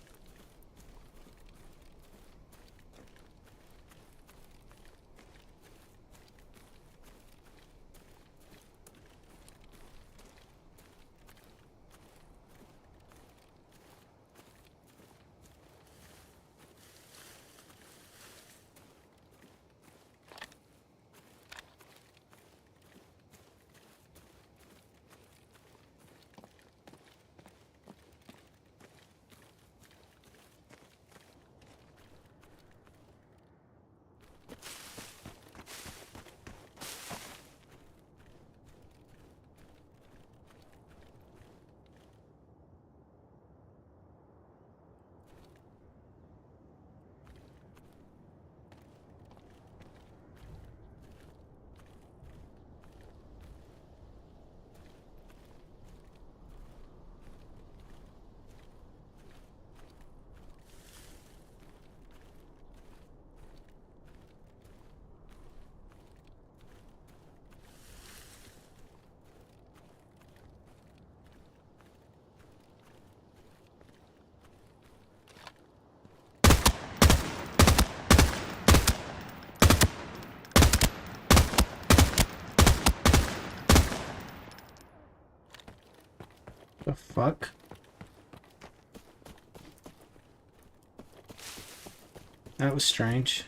The fuck? That was strange.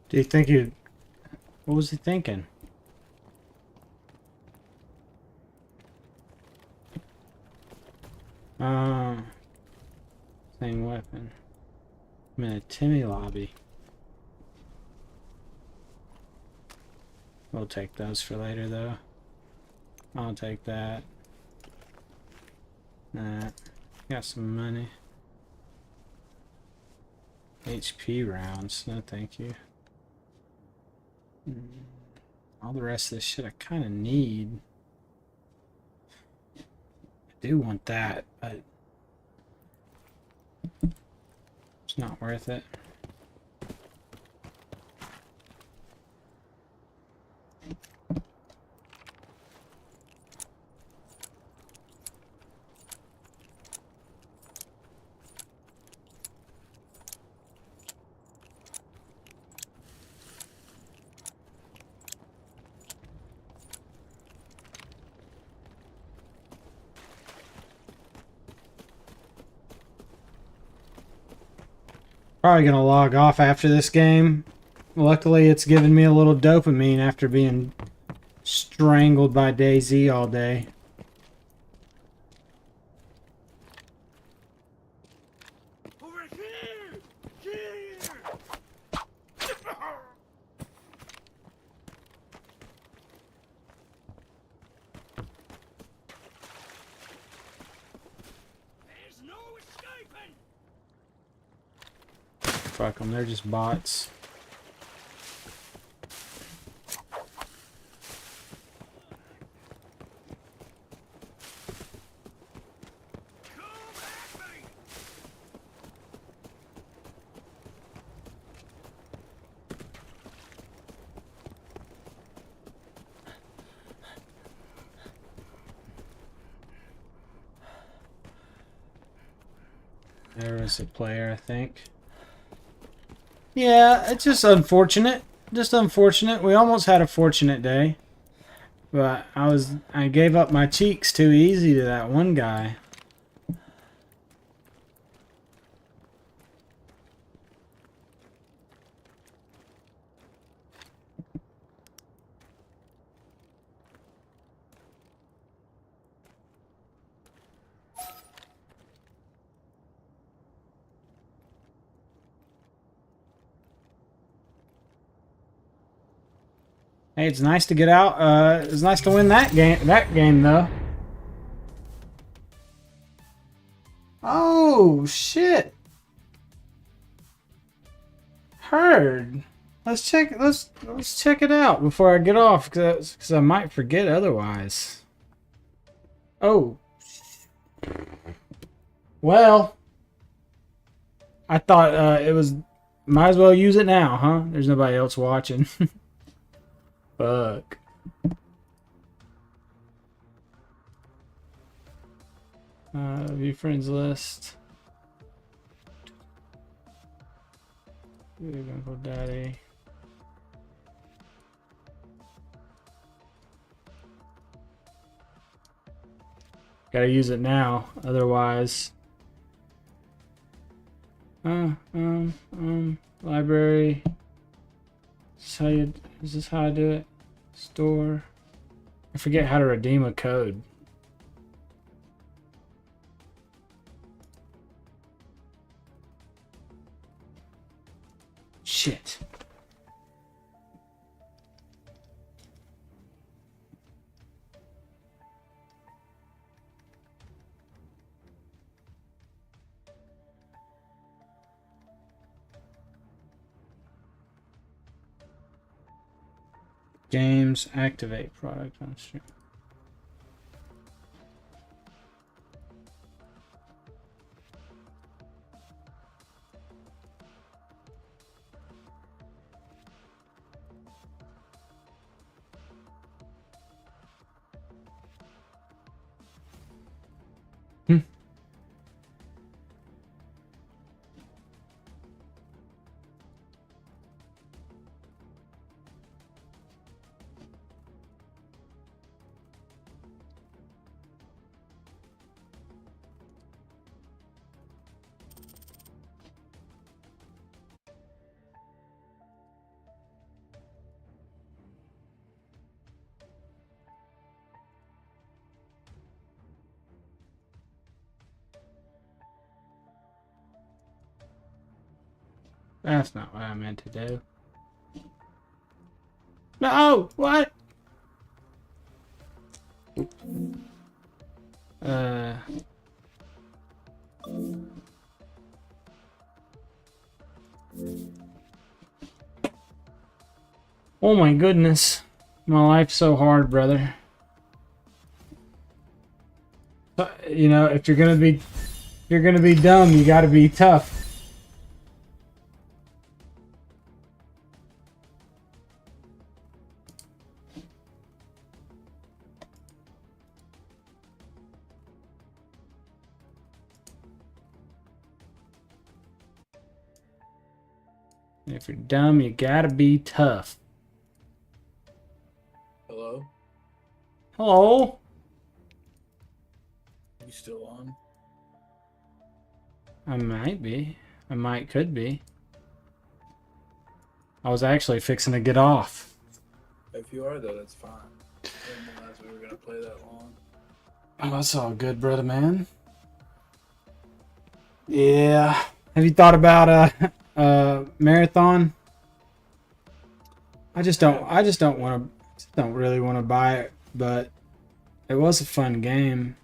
Do you think you... What was he thinking? Same weapon. I'm in a Timmy lobby. We'll take those for later though. I'll take that. That. Got some money. HP rounds. No thank you. All the rest of this shit I kind of need. I do want that, but it's not worth it. Probably gonna log off after this game. Luckily, it's given me a little dopamine after being strangled by DayZ all day. Over here! Here! There's no escaping! Fuck them, they're just bots. There was a player, I think. Yeah, it's just unfortunate. Just unfortunate. We almost had a fortunate day. But I gave up my cheeks too easy to that one guy. Hey, it's nice to get out. It's nice to win that game though. Oh shit. Heard. Let's check. Let's check it out before I get off, because I might forget otherwise. Oh. Well. I thought it was. Might as well use it now, huh? There's nobody else watching. Fuck. View friends list. Uncle Daddy. Gotta use it now, otherwise. Library. Is this how I do it? Store. I forget how to redeem a code. Shit. Games activate product on stream. That's not what I meant to do. No! What? Oh my goodness. My life's so hard, brother. You know, if you're gonna be dumb, you gotta be tough. If you're dumb, you gotta be tough. Hello? Hello? You still on? I might be. Could be. I was actually fixing to get off. If you are, though, that's fine. I didn't realize we were going to play that long. Oh, that's all good, brother, man. Yeah. Have you thought about marathon? I just don't really want to buy it, but it was a fun game.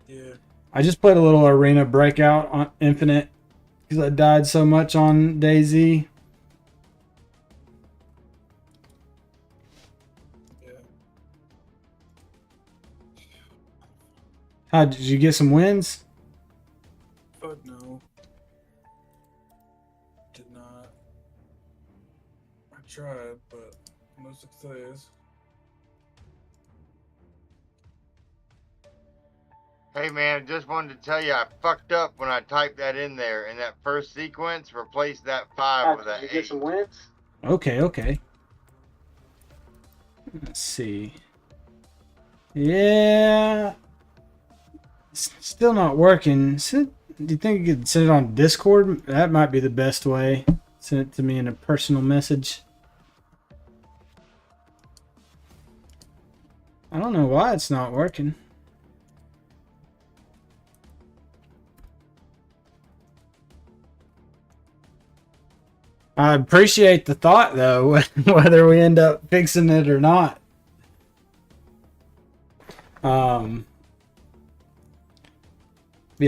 Yeah. I just played a little arena breakout on Infinite because I died so much on DayZ. Yeah. How did you get some wins? Fuck no. Did not. I tried, but no success. Hey man, just wanted to tell you I fucked up when I typed that in there. In that first sequence, replace that 5 with an 8. Okay. Let's see. Yeah. Still not working. Do you think you could send it on Discord? That might be the best way. Send it to me in a personal message. I don't know why it's not working. I appreciate the thought, though, whether we end up fixing it or not. Yeah,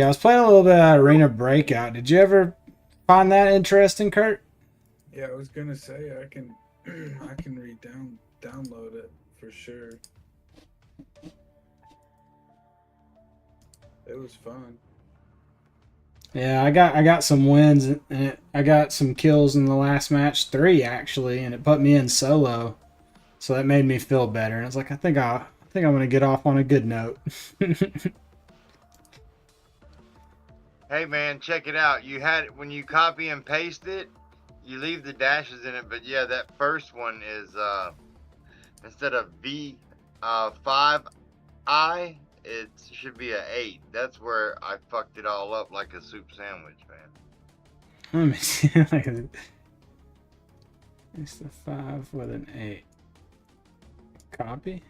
I was playing a little bit of Arena Breakout. Did you ever find that interesting, Kurt? Yeah, I was gonna say I can I can download it for sure. It was fun. Yeah, I got some wins and I got some kills in the last match, 3 actually, and it put me in solo. So that made me feel better. And I was like, I think I'm gonna get off on a good note. Hey man, check it out. You had when you copy and paste it, you leave the dashes in it, but yeah, that first one is instead of V 5I, it should be a 8. That's where I fucked it all up like a soup sandwich, man. Let me see. It's the 5 with an 8. Copy.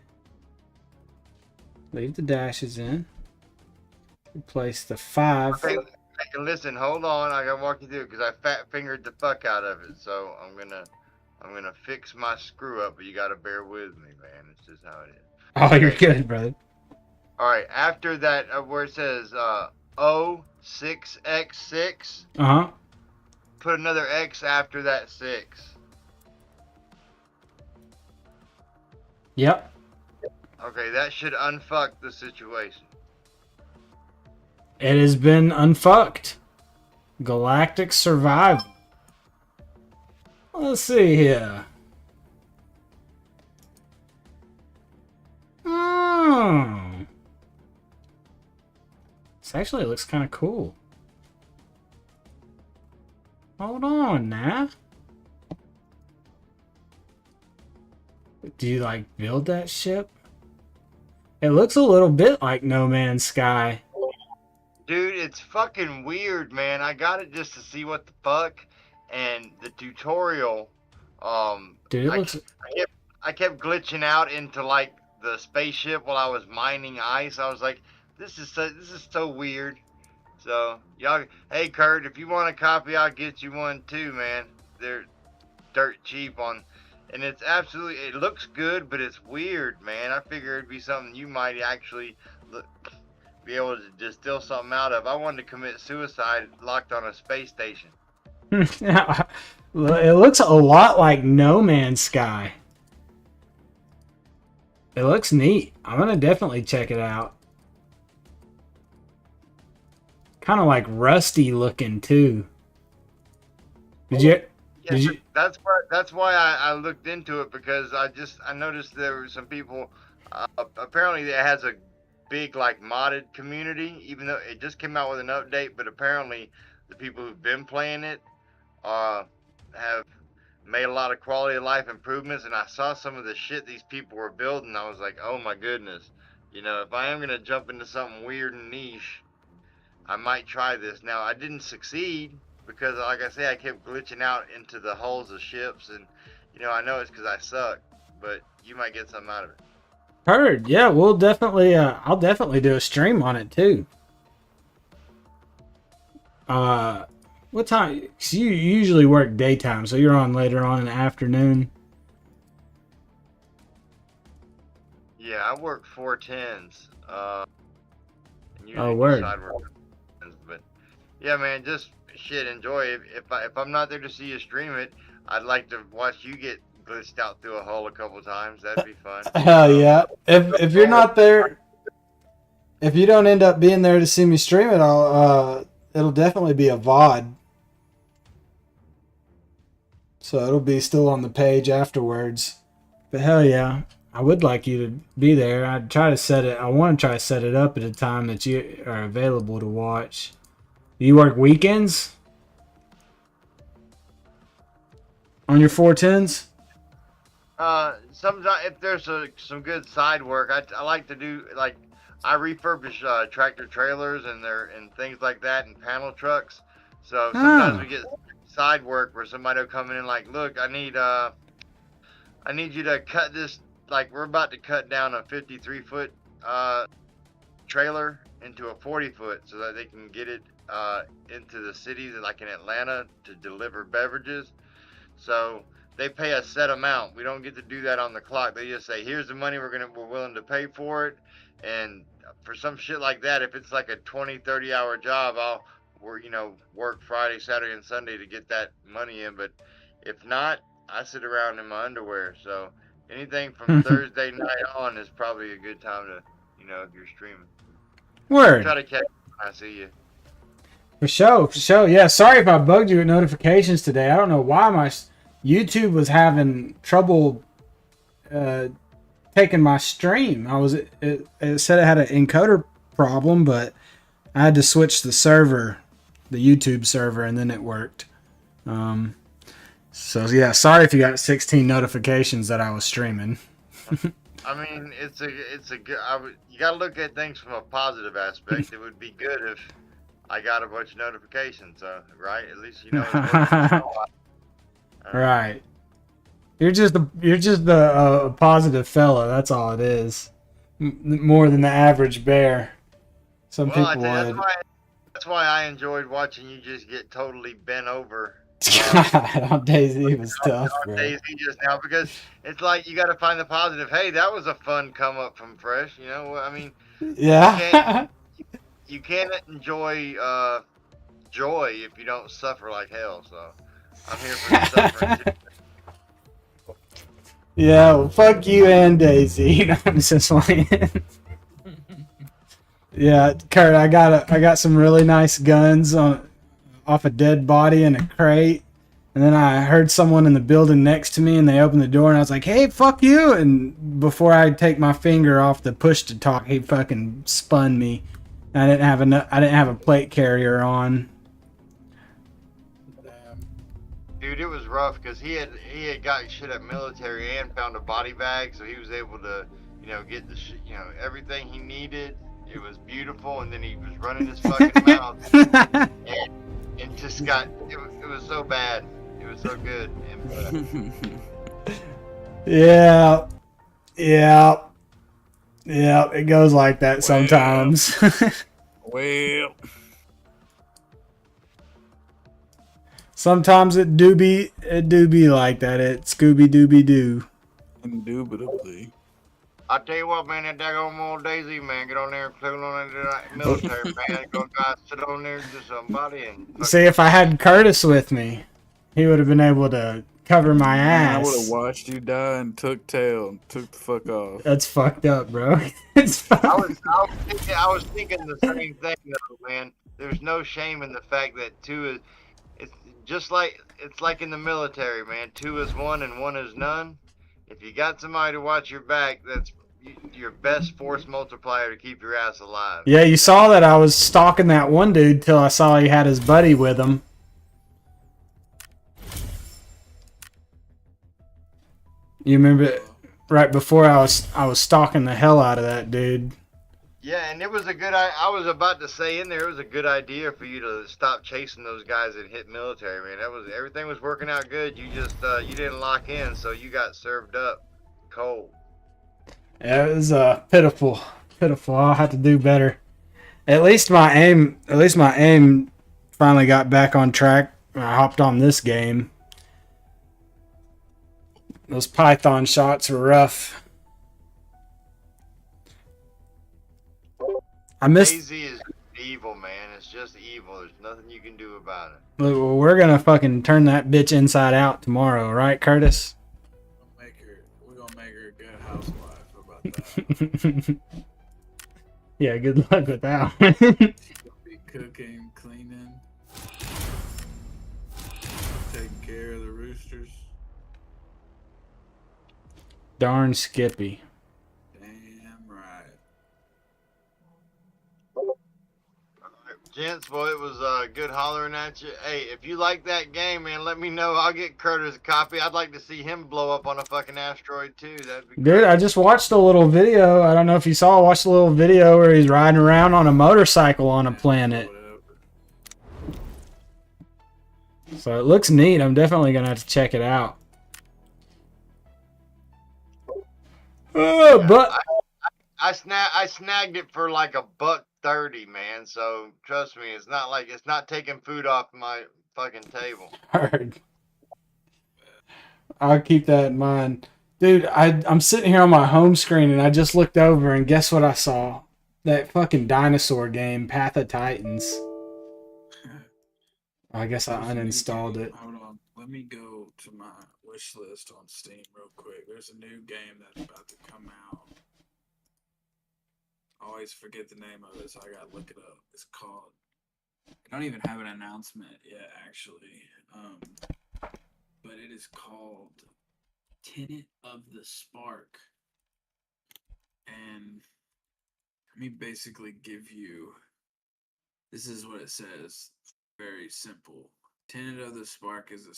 Leave the dashes in. Replace the 5. Okay, and listen, hold on, I gotta walk you through it because I fat fingered the fuck out of it. So I'm gonna fix my screw up, but you gotta bear with me, man. It's just how it is. Oh, you're Okay. good, brother. All right, after that, where it says O6X6, Uh-huh. put another X after that 6. Yep. Okay, that should unfuck the situation. It has been unfucked. Galactic Survival. Let's see here. Oh. This actually looks kind of cool. Hold on now. Do you like build that ship? It looks a little bit like No Man's Sky. Dude, it's fucking weird, man. I got it just to see what the fuck, and the tutorial, Dude, it I, looks. I kept glitching out into like the spaceship while I was mining ice. I was like, this is so weird. So y'all, hey Kurt, if you want a copy, I'll get you one too, man. They're dirt cheap on, and it's absolutely, it looks good, but it's weird, man. I figure it'd be something you might actually be able to distill something out of. I wanted to commit suicide locked on a space station. It looks a lot like No Man's Sky. It looks neat. I'm gonna definitely check it out. Kind of like rusty looking too. Did you? Yeah, Did you? that's why I looked into it, because I noticed there were some people. Apparently, it has a big like modded community, even though it just came out with an update. But apparently, the people who've been playing it have made a lot of quality of life improvements. And I saw some of the shit these people were building. I was like, oh my goodness, if I am gonna jump into something weird and niche, I might try this. Now, I didn't succeed because, like I say, I kept glitching out into the hulls of ships, and I know it's because I suck, but you might get something out of it. Heard. Yeah, we'll definitely. I'll definitely do a stream on it too. What time? 'Cause you usually work daytime, so you're on later on in the afternoon. Yeah, I work 410s. And usually Oh, word. side work, but yeah, man, just shit, enjoy it. If I'm not there to see you stream it, I'd like to watch you get glitched out through a hole a couple times. That'd be fun. Hell yeah! If you're not there, if you don't end up being there to see me stream it, it'll definitely be a VOD. So it'll be still on the page afterwards. But hell yeah, I would like you to be there. I'd try to set it. I want to try to set it up at a time that you are available to watch. Do you work weekends on your 410s? Sometimes if there's some good side work, I like to do, like, I refurbish tractor trailers and things like that, and panel trucks. So sometimes we get side work where somebody will come in and like, look, I need you to cut this, like we're about to cut down a 53-foot trailer into a 40-foot so that they can get it into the cities like in Atlanta to deliver beverages. So they pay a set amount. We don't get to do that on the clock. They just say, here's the money we're willing to pay for it. And for some shit like that, if it's like a 20-30 hour job, I'll work Friday, Saturday, and Sunday to get that money in. But If not, I sit around in my underwear. So anything from Thursday night on is probably a good time to, if you're streaming. Word. Try to catch when I see you. For sure, for sure. Yeah, sorry if I bugged you with notifications today. I don't know why my YouTube was having trouble taking my stream. It said it had an encoder problem, but I had to switch the server, the YouTube server, and then it worked. So yeah, sorry if you got 16 notifications that I was streaming. I mean, it's a good. You got to look at things from a positive aspect. It would be good if I got a bunch of notifications, right? At least you know. Right. You're just a positive fella. That's all it is. More than the average bear. Some people would. That's why I enjoyed watching you just get totally bent over. On DayZ was tough, bro. On DayZ just now, because it's like you got to find the positive. Hey, that was a fun come up from Fresh. I mean. Yeah. You can't enjoy joy if you don't suffer like hell. So I'm here for the suffering too. Yeah, well, fuck you and DayZ. No, I'm just playing. Yeah, Kurt, I got some really nice guns off a dead body in a crate, and then I heard someone in the building next to me, and they opened the door, and I was like, "Hey, fuck you!" And before I take my finger off the push to talk, he fucking spun me. I didn't have a plate carrier on. Dude, it was rough because he had got shit at military and found a body bag, so he was able to, get the shit, everything he needed. It was beautiful, and then he was running his fucking mouth, and just got it was so bad. It was so good. Yeah. It goes like that sometimes. Well. Sometimes it do be like that. It Scooby Dooby Doo. Indubitably. I tell you what, man, that daggone old DayZ, man, get on there and click on that military, man. Go guys, sit on there to somebody and. See, if I had Curtis with me, he would have been able to cover my ass. I would have watched you die and took tail and took the fuck off. That's fucked up, bro. It's fucked. I was thinking the same thing, though, man. There's no shame in the fact that it's just like in the military, man. 2 is 1 and 1 is none. If you got somebody to watch your back, that's your best force multiplier to keep your ass alive. Yeah, you saw that I was stalking that one dude till I saw he had his buddy with him. You remember right before I was stalking the hell out of that dude. Yeah, and it was a good. I was about to say in there, it was a good idea for you to stop chasing those guys that hit military. Man, everything was working out good. You just you didn't lock in, so you got served up cold. Yeah, it was pitiful. I'll have to do better. At least my aim finally got back on track. I hopped on this game. Those Python shots were rough. I missed. DayZ is evil, man. It's just evil. There's nothing you can do about it. Well, we're gonna fucking turn that bitch inside out tomorrow, right, Curtis? We're gonna make her a good housewife. How about that? Yeah, good luck with that. She'll be cooking, cleaning, taking care of the roosters. Darn Skippy. Damn right. Gents, boy, it was good hollering at you. Hey, if you like that game, man, let me know. I'll get Curtis a copy. I'd like to see him blow up on a fucking asteroid too. That'd be Dude, great. I just watched a little video. I don't know if you saw. I watched a little video where he's riding around on a motorcycle on a planet. So it looks neat. I'm definitely gonna have to check it out. Oh, Yeah, but I snagged it for like $1.30, man. So trust me, it's not taking food off my fucking table. Heard. I'll keep that in mind. Dude, I'm sitting here on my home screen and I just looked over and guess what I saw? That fucking dinosaur game, Path of Titans. I guess I uninstalled it. Hold on. let me go to my wish list on Steam real quick. There's a new game that's about to come out. I always forget the name of it, so I gotta look it up. It's called. I don't even have an announcement yet, actually. But it is called Tenet of the Spark. And let me basically give you. This is what it says. Very simple. Tenet of the Spark is a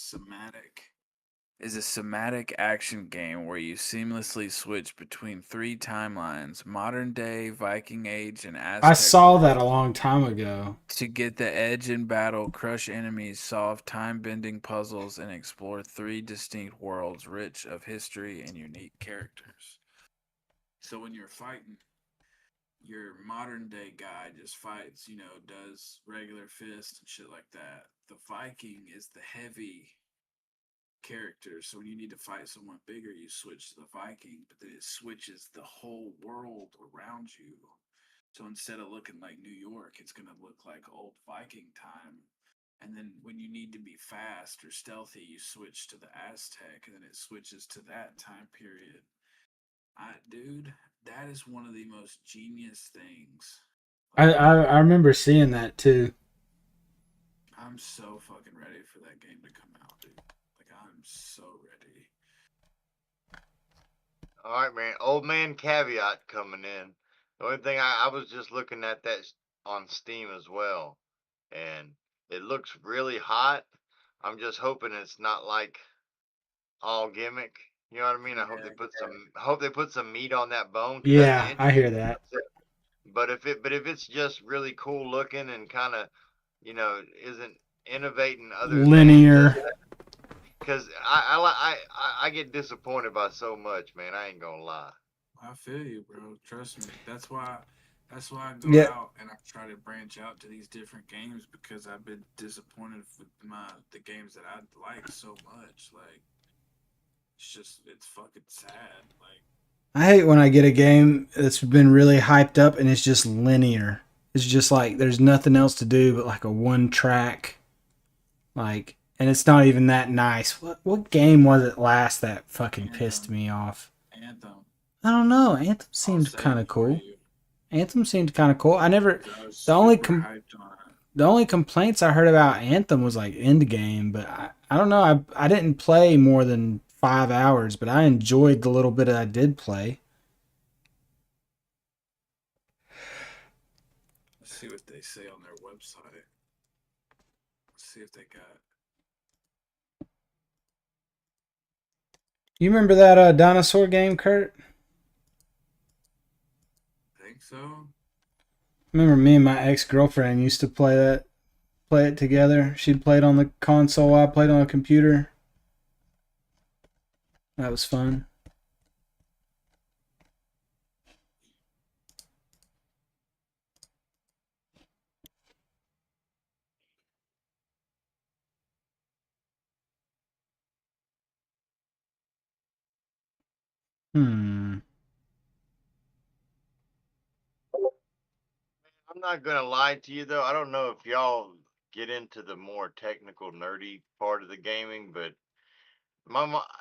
somatic action game where you seamlessly switch between 3 timelines: modern day, Viking Age, and Aztec. I saw that a long time ago. To get the edge in battle, crush enemies, solve time-bending puzzles, and explore 3 distinct worlds rich of history and unique characters. So when you're fighting, your modern day guy just fights, does regular fist and shit like that. The Viking is the heavy character, so when you need to fight someone bigger, you switch to the Viking, but then it switches the whole world around you. So instead of looking like New York, it's going to look like old Viking time. And then when you need to be fast or stealthy, you switch to the Aztec, and then it switches to that time period. Dude, that is one of the most genius things. I remember seeing that too. I'm so fucking ready for that game to come out, dude. Like, I'm so ready. All right, man. Old man caveat coming in. The only thing I was just looking at that on Steam as well, and it looks really hot. I'm just hoping it's not like all gimmick. You know what I mean? I hope they put some meat on that bone. Yeah, I hear that. But if it's just really cool looking and kind of, isn't innovating other Linear. things, because I get disappointed by so much, man. I ain't gonna lie. I feel you, bro. Trust me. That's why I go out and I try to branch out to these different games, because I've been disappointed with the games that I like so much. Like, it's fucking sad. Like, I hate when I get a game that's been really hyped up and it's just linear. It's just like there's nothing else to do but like a one track, like, and it's not even that nice. What game was it last that fucking pissed me off? Anthem. I don't know. Anthem seemed kind of cool. Anthem seemed kind of cool. The only complaints I heard about Anthem was like end game, but I don't know. I didn't play more than 5 hours, but I enjoyed the little bit I did play. Let's see what they say on their website. Let's see if they got. You remember that dinosaur game, Kurt? I think so. Remember me and my ex-girlfriend used to play it together. She'd play it on the console, I played on a computer. That was fun. I'm not gonna lie to you though. I don't know if y'all get into the more technical, nerdy part of the gaming, but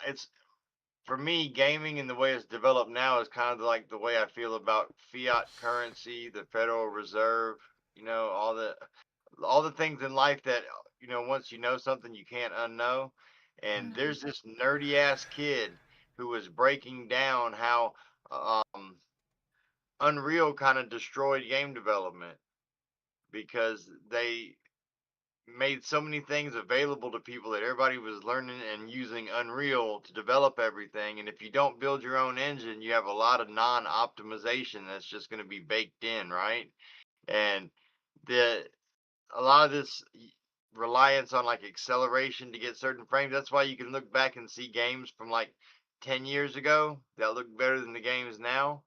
it's for me, gaming and the way it's developed now is kind of like the way I feel about fiat currency, the Federal Reserve. All the things in life that once you know something, you can't unknow. And there's this nerdy ass kid who was breaking down how Unreal kind of destroyed game development, because they made so many things available to people that everybody was learning and using Unreal to develop everything. And if you don't build your own engine, you have a lot of non-optimization that's just going to be baked in, right? And a lot of this reliance on like acceleration to get certain frames. That's why you can look back and see games from like 10 years ago that look better than the games now.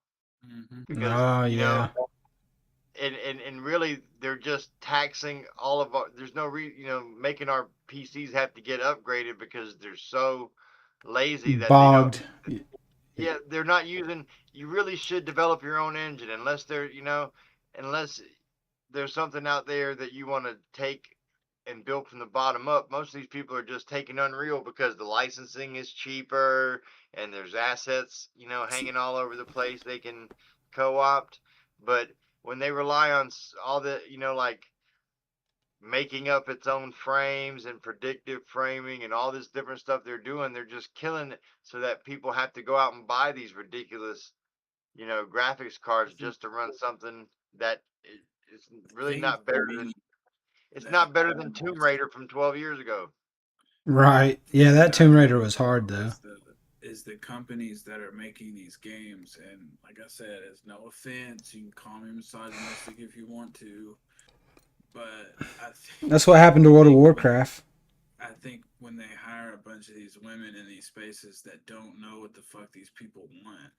Because and really they're just taxing all of our, there's no making our PCs have to get upgraded because they're so lazy that bogged. They're not using. You really should develop your own engine, unless there's something out there that you want to take and built from the bottom up. Most of these people are just taking Unreal because the licensing is cheaper and there's assets, hanging all over the place they can co-opt. But when they rely on all the, like making up its own frames and predictive framing and all this different stuff they're doing, they're just killing it so that people have to go out and buy these ridiculous, graphics cards just to run something that is really Thing not for better than me it's that not better than Tomb bothers Raider from 12 years ago. Right. Yeah, that that Tomb Raider was bothers hard me though. is the companies that are making these games. And like I said, it's no offense. You can call me misogynistic if you want to, but That's what happened to World of Warcraft. I think when they hire a bunch of these women in these spaces that don't know what the fuck these people want,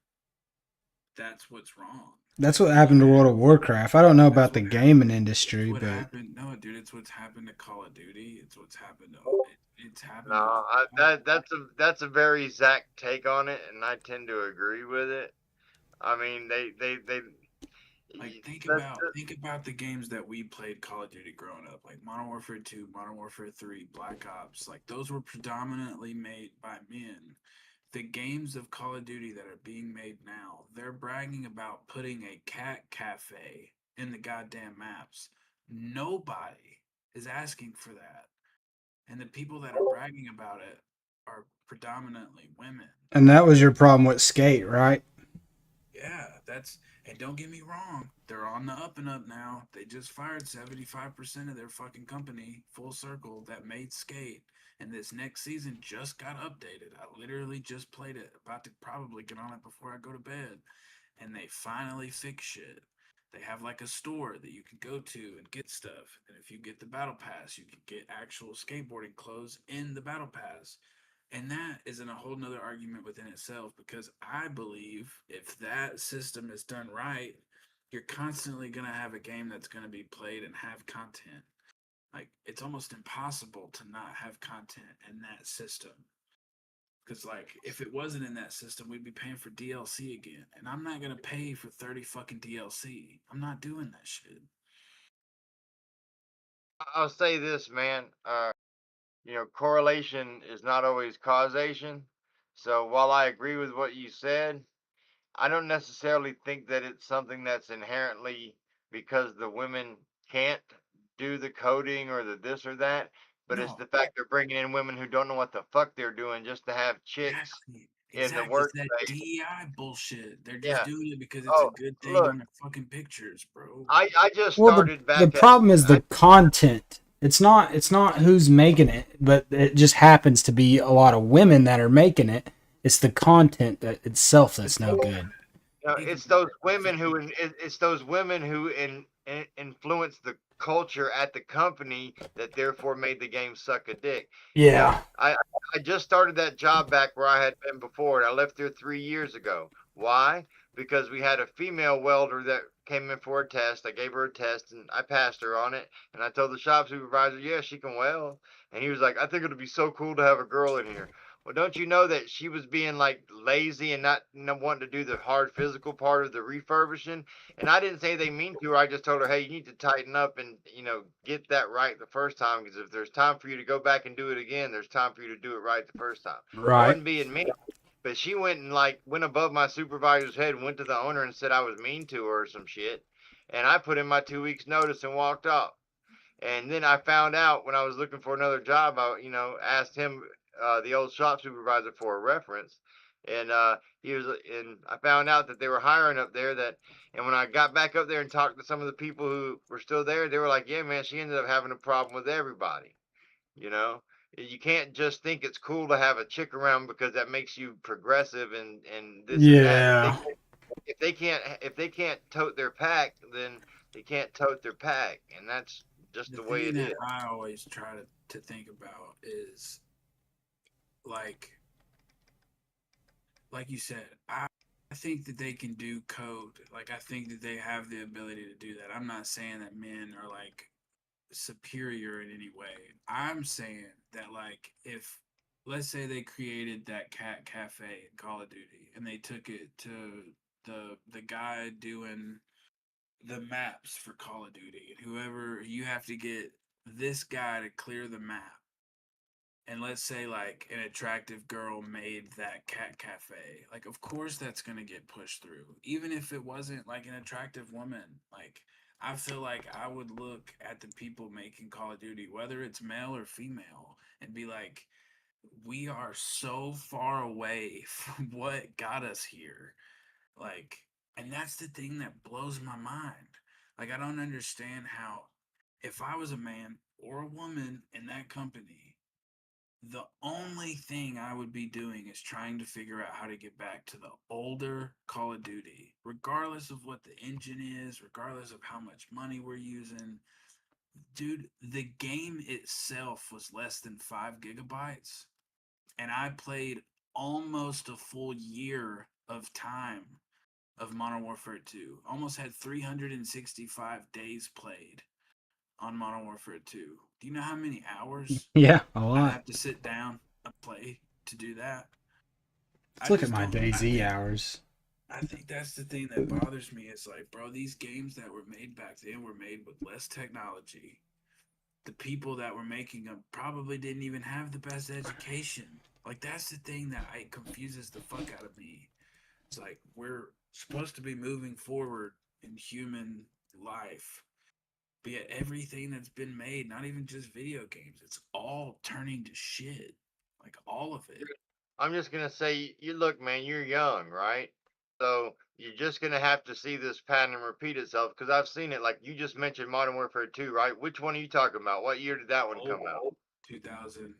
that's what's wrong. That's what happened to World of Warcraft. I don't know That's about the what gaming happened. industry, It's what but happened. No, dude, it's what's happened to Call of Duty. It's what's happened to it's No, happened to that's a very Zach take on it, and I tend to agree with it. I mean, they like that, think about the games that we played Call of Duty growing up, like Modern Warfare 2, Modern Warfare 3, Black Ops. Like those were predominantly made by men. The games of Call of Duty that are being made now, they're bragging about putting a cat cafe in the goddamn maps. Nobody is asking for that. And the people that are bragging about it are predominantly women. and that was your problem with Skate, right? Yeah, and don't get me wrong, they're on the up and up now. They just fired 75% of their fucking company, full circle, that made Skate. And this next season just got updated. I literally just played it, about to probably get on it before I go to bed. And they finally fix shit. They have like a store that you can go to and get stuff. And if you get the battle pass, you can get actual skateboarding clothes in the battle pass. And that isn't a whole nother argument within itself, because I believe if that system is done right, you're constantly going to have a game that's going to be played and have content. Like, it's almost impossible to not have content in that system. Because, like, if it wasn't in that system, we'd be paying for DLC again. And I'm not going to pay for 30 fucking DLC. I'm not doing that shit. I'll say this, man. Correlation is not always causation. So while I agree with what you said, I don't necessarily think that it's something that's inherently because the women can't do the coding or the this or that, but it's No, the fact they're bringing in women who don't know what the fuck they're doing just to have chicks exactly. in the Exactly. It's that workspace. DEI bullshit. They're just Yeah. doing it because it's a Oh, good thing look, on their fucking pictures, bro. I just Well, the started the back at problem is I the content. It's not who's making it, but it just happens to be a lot of women that are making it. It's the content that itself that's no good. Think it's about those it. women who it's those women who influence the culture at the company that therefore made the game suck a dick. Yeah. I just started that job back where I had been before, and I left there 3 years ago. Why? Because we had a female welder that came in for a test. I gave her a test and I passed her on it. And I told the shop supervisor, yeah, she can weld. And he was like, I think it'd be so cool to have a girl in here. Well, don't you know that she was being like lazy and not wanting to do the hard physical part of the refurbishing? And I didn't say they mean to her. I just told her, hey, you need to tighten up and get that right the first time. Because if there's time for you to go back and do it again, there's time for you to do it right the first time. I Right. wasn't being mean, but she went and like went above my supervisor's head and went to the owner and said I was mean to her or some shit. And I put in my 2 weeks notice and walked off. And then I found out when I was looking for another job, I asked him, the old shop supervisor, for a reference, and I found out that they were hiring up there. And when I got back up there and talked to some of the people who were still there, they were like, "Yeah, man, she ended up having a problem with everybody." You know, you can't just think it's cool to have a chick around because that makes you progressive and this and that. Yeah. If they can't tote their pack, then they can't tote their pack, and that's just The the way thing it that is. I always try to think about is like like you said, I think that they can do code. Like I think that they have the ability to do that. I'm not saying that men are like superior in any way. I'm saying that like if let's say they created that cat cafe in Call of Duty and they took it to the guy doing the maps for Call of Duty and whoever you have to get this guy to clear the map, and let's say like an attractive girl made that cat cafe, like of course that's gonna get pushed through, even if it wasn't like an attractive woman. Like I feel like I would look at the people making Call of Duty, whether it's male or female, and be like, we are so far away from what got us here. Like, and that's the thing that blows my mind. Like, I don't understand how, if I was a man or a woman in that company, the only thing I would be doing is trying to figure out how to get back to the older Call of Duty, regardless of what the engine is, regardless of how much money we're using. Dude, the game itself was less than 5 GB, and I played almost a full year of time of Modern Warfare 2. Almost had 365 days played on Modern Warfare 2. Do you know how many hours Yeah, a I lot. have to sit down and play to do that? Let's look at my DayZ hours. I think that's the thing that bothers me. It's like, bro, these games that were made back then were made with less technology. The people that were making them probably didn't even have the best education. Like, that's the thing that confuses the fuck out of me. It's like, we're supposed to be moving forward in human life, but yet everything that's been made, not even just video games, it's all turning to shit. Like, all of it. I'm just gonna say, you look, man, you're young, right? So you're just gonna have to see this pattern repeat itself because I've seen it. Like you just mentioned Modern Warfare 2, right? Which one are you talking about? What year did that one come out? 2000,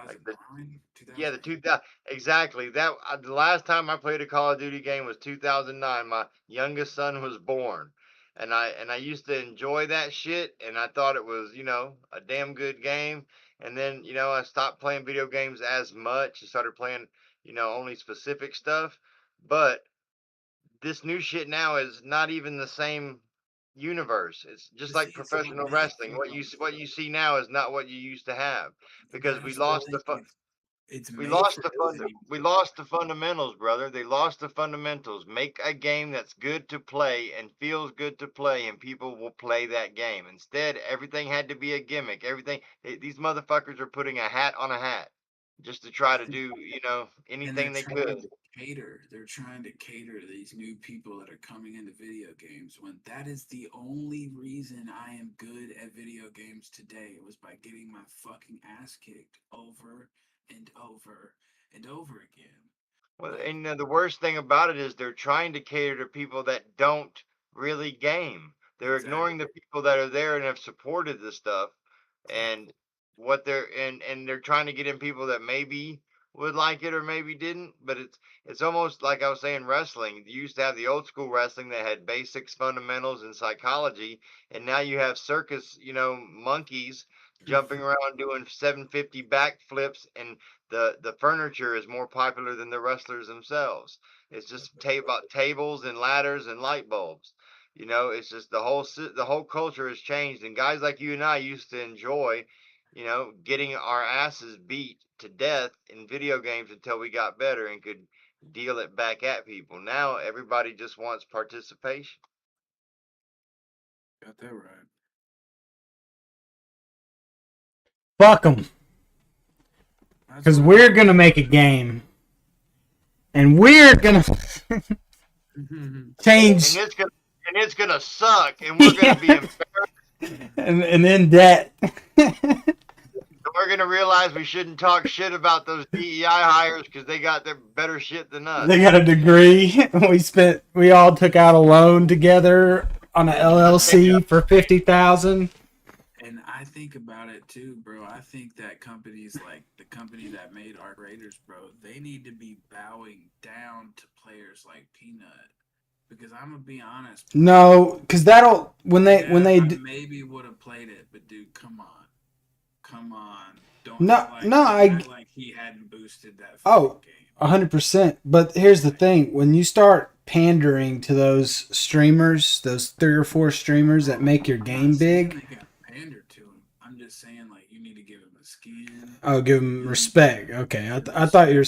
Like the 2009, Yeah, the 2008. 2000 exactly. That the last time I played a Call of Duty game was 2009. My youngest son was born, and I used to enjoy that shit, and I thought it was a damn good game. And then I stopped playing video games as much and started playing only specific stuff. But this new shit now is not even the same universe. It's just But see, like it's what professional makes wrestling. it. What you see now is not what you used to have because we That's the lost thing. the fun. It's We made lost for the fund. everybody. We lost the fundamentals, brother. They lost the fundamentals. Make a game that's good to play and feels good to play, and people will play that game. Instead, everything had to be a gimmick. These motherfuckers are putting a hat on a hat just to try to do, And they're anything they trying could. to cater. They're trying to cater to these new people that are coming into video games when that is the only reason I am good at video games today. It was by getting my fucking ass kicked over and over and over again. Well, Like, and the worst thing about it is they're trying to cater to people that don't really game. They're ignoring exactly. the people that are there and have supported the stuff, Exactly. and what they're and they're trying to get in people that maybe would like it or maybe didn't. But it's almost like I was saying wrestling. You used to have the old school wrestling that had basics, fundamentals, and psychology, and now you have circus, monkeys jumping around doing 750 backflips and the furniture is more popular than the wrestlers themselves. It's just about tables and ladders and light bulbs. It's just the whole culture has changed. And guys like you and I used to enjoy, getting our asses beat to death in video games until we got better and could deal it back at people. Now everybody just wants participation. Got that right. Fuck them. That's Because what we're going to make a game. And we're going to change. And it's gonna suck, and we're gonna be embarrassed. And then debt. We're gonna realize we shouldn't talk shit about those DEI hires because they got their better shit than us. They got a degree. We all took out a loan together on an LLC for $50,000. And I think about it too, bro. I think that companies like the company that made Arc Raiders, bro, they need to be bowing down to players like Peanut. Because I'm gonna be honest. Bro. No, because I maybe would have played it, but dude, come on, don't No, act like he hadn't boosted that game. 100%. But here's the thing: when you start pandering to those streamers, those 3 or 4 streamers that make your game big, They got pander to him. I'm just saying, like, you need to give him a skin. oh, give them respect. Okay, I thought you were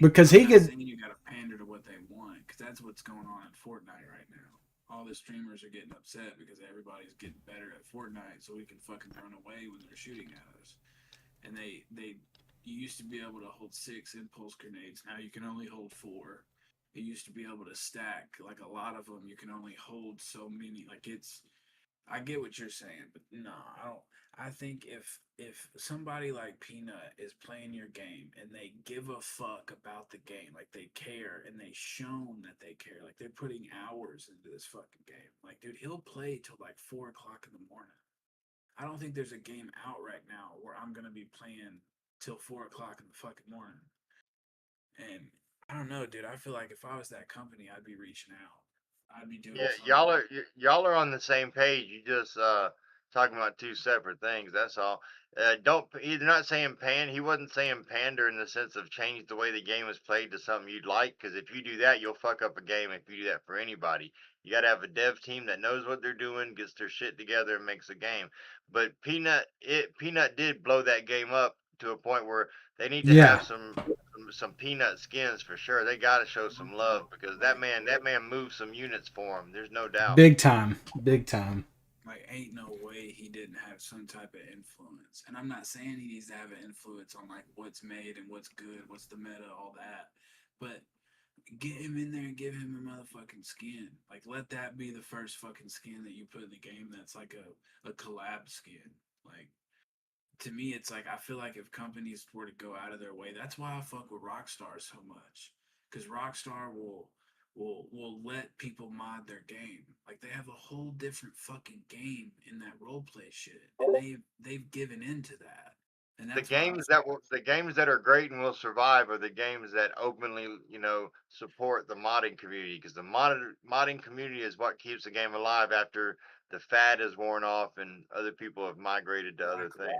because he could. You got to pander to what they want, because that's what's going on in Fortnite right now. all the streamers are getting upset because everybody's getting better at Fortnite, so we can fucking run away when they're shooting at us. And you used to be able to hold 6 impulse grenades. Now you can only hold 4. You used to be able to stack like a lot of them. You can only hold so many. Like it's, I get what you're saying, but no, I don't. I think if somebody like Peanut is playing your game and they give a fuck about the game, like they care and they shown that they care, like they're putting hours into this fucking game. Like, dude, he'll play till like 4 o'clock in the morning. I don't think there's a game out right now where I'm gonna be playing till 4 o'clock in the fucking morning. And I don't know, dude. I feel like if I was that company, I'd be reaching out. I'd be doing Yeah, something. y'all are on the same page. You just talking about two separate things. That's all. Don't He's not saying pan. He wasn't saying pander in the sense of change the way the game is played to something you'd like. Because if you do that, you'll fuck up a game. If you do that for anybody, you got to have a dev team that knows what they're doing, gets their shit together, and makes a game. But Peanut did blow that game up to a point where they need to have Yeah, some Peanut skins for sure. They got to show some love because Like, that man moved some units for him. There's no doubt. big time, big time. like, ain't no way he didn't have some type of influence. And I'm not saying he needs to have an influence on like what's made and what's good, what's the meta, all that. But get him in there and give him a motherfucking skin. Like, let that be the first fucking skin that you put in the game that's like a collab skin. Like, to me, it's like I feel like if companies were to go out of their way, that's why I fuck with Rockstar so much. Because Rockstar will let people mod their game. Like they have a whole different fucking game in that roleplay shit, and they've given into that, and that's what I The games that are great and will survive are the games that openly, support the modding community because the modding community is what keeps the game alive after the fad is worn off and other people have migrated to other exactly. things.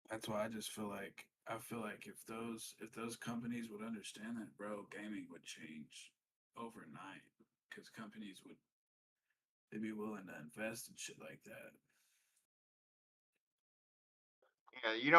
That's why I feel like if those companies would understand that, bro, gaming would change overnight because companies would they'd be willing to invest in shit like that. Yeah, you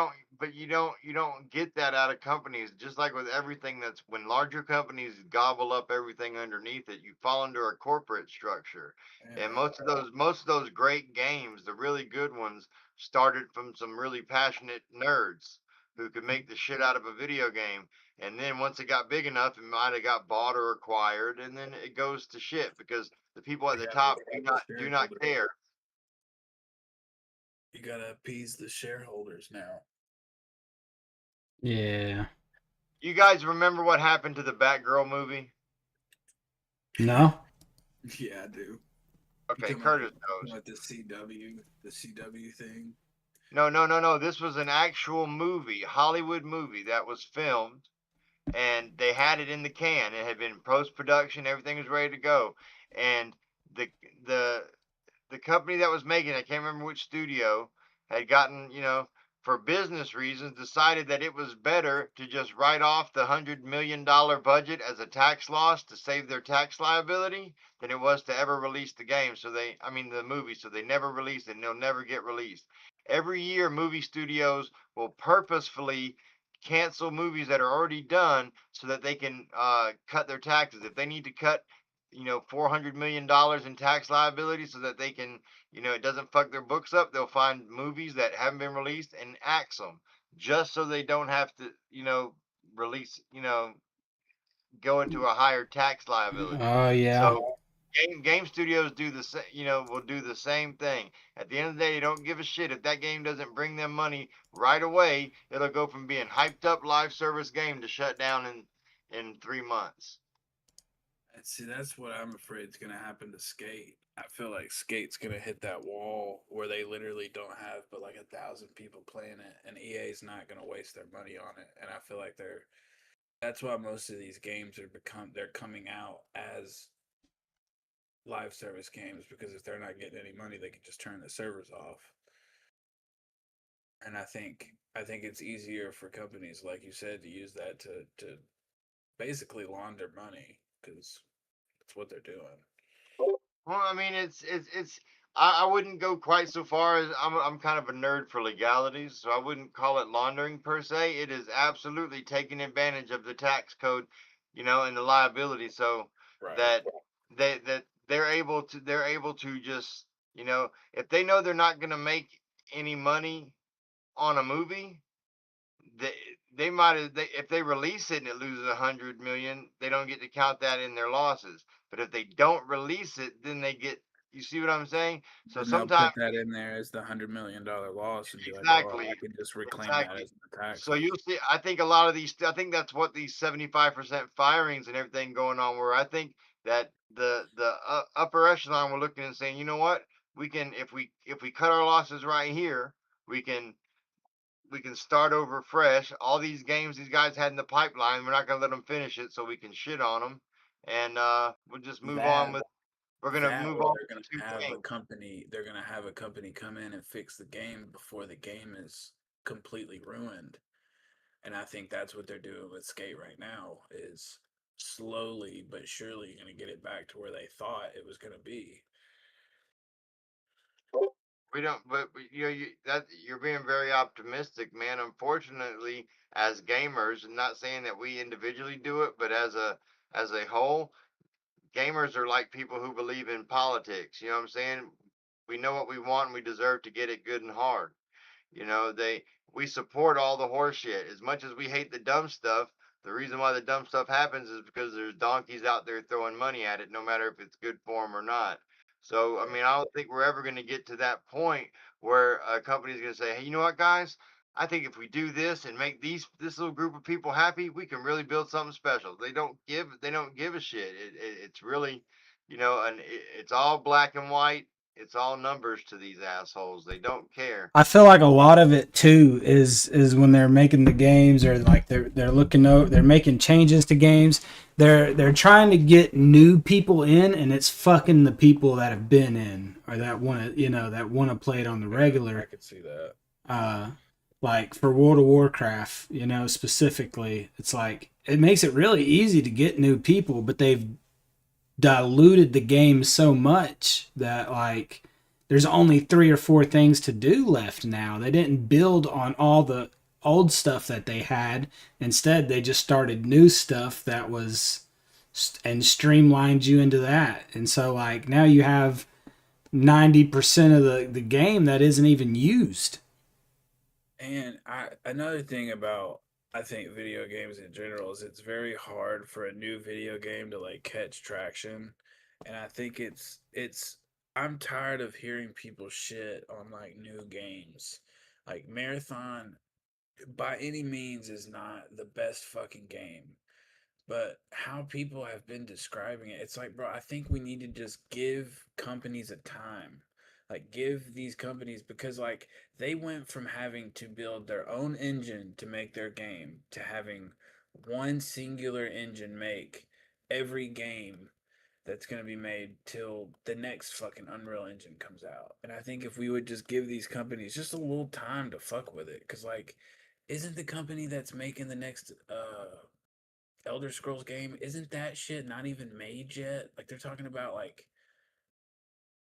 don't get that out of companies. Just like with everything, that's when larger companies gobble up everything underneath it, you fall into a corporate structure. And Yeah, most of those great games, the really good ones, started from some really passionate nerds who could make the shit out of a video game. And then once it got big enough, it might have got bought or acquired, and then it goes to shit because the people at you the gotta top appease do not shareholders. care. You gotta appease the shareholders now. Yeah. You guys remember what happened to the Batgirl movie? No. Yeah, I do. You Okay, talking about Curtis knows. the CW thing? No, no, no, no. This was an actual movie, Hollywood movie that was filmed, and they had it in the can. It had been post production, everything was ready to go, and the the the company that was making it, I can't remember which studio, had gotten, for business reasons, decided that it was better to just write off the $100 million budget as a tax loss to save their tax liability than it was to ever release the game. I mean, the movie. So they never released it and they'll never get released. Every year, movie studios will purposefully cancel movies that are already done so that they can cut their taxes. If they need to cut $400 million in tax liability so that they can, it doesn't fuck their books up, they'll find movies that haven't been released and axe them just so they don't have to, release, go into a higher tax liability. Oh yeah. So game studios do the same, will do the same thing. At the end of the day, they don't give a shit if that game doesn't bring them money right away. It'll go from being hyped up live service game to shut down in 3 months. And see, that's what I'm afraid is gonna happen to Skate. I feel like Skate's gonna hit that wall where they literally don't have but like 1,000 people playing it, and EA's not gonna waste their money on it. And I feel like that's why most of these games they're coming out as live service games because if they're not getting any money, they can just turn the servers off. And I think it's easier for companies like you said to use that to basically launder money because that's what they're doing. Well, I mean, it's. I wouldn't go quite so far as I'm kind of a nerd for legalities, so I wouldn't call it laundering per se. It is absolutely taking advantage of the tax code, and the liability. So Right. that they're able to just, if they know they're not going to make any money on a movie, they they might if they release it and it loses 100 million, they don't get to count that in their losses. But if they don't release it, then they get. You see what I'm saying? So Then they'll sometimes put that in there as the $100 million loss and be like, oh, exactly, I can just reclaim that exactly. as the tax. So you'll see. I think a lot of these. I think that's what these 75% firings and everything going on. Where I think that the upper echelon were looking and saying, you know what, we can, if we cut our losses right here, we can start over fresh. All these games these guys had in the pipeline, we're not gonna let them finish it, so we can shit on them, and we'll just move on That with. We're gonna that move or on they're with gonna two have a things. company they're gonna have a company come in and fix the game before the game is completely ruined. And I think that's what they're doing with Skate right now is slowly but surely gonna get it back to where they thought it was gonna be. We don't, but you're being very optimistic, man. Unfortunately, as gamers, and not saying that we individually do it, but as a whole, gamers are like people who believe in politics. You know what I'm saying? We know what we want, and we deserve to get it good and hard. We support all the horse shit. As much as we hate the dumb stuff, the reason why the dumb stuff happens is because there's donkeys out there throwing money at it, no matter if it's good for them or not. So, I mean, I don't think we're ever going to get to that point where a company's going to say, hey, you know what, guys? I think if we do this and make this little group of people happy, we can really build something special. They don't give a shit. It's really, and it's all black and white. It's all numbers to these assholes. They don't care. I feel like a lot of it too is when they're making the games or like they're looking over, they're making changes to games. They're trying to get new people in, and it's fucking the people that have been in or that want to that want to play it on the I regular. could see that. Uh, like for World of Warcraft, specifically, it's like it makes it really easy to get new people, but they've diluted the game so much that like there's only 3 or 4 things to do left now. They didn't build on all the old stuff that they had. Instead, they just started new stuff that was and streamlined you into that. And so like now you have 90% of the game that isn't even used. And another thing about I think video games in general is it's very hard for a new video game to like catch traction. And I think it's I'm tired of hearing people shit on like new games. Like Marathon by any means is not the best fucking game. But how people have been describing it, it's like, bro, I think we need to just give companies a time. Like, give these companies, because, like, they went from having to build their own engine to make their game to having one singular engine make every game that's going to be made till the next fucking Unreal Engine comes out. And I think if we would just give these companies just a little time to fuck with it, because, like, isn't the company that's making the next, Elder Scrolls game, isn't that shit not even made yet? Like they're talking about like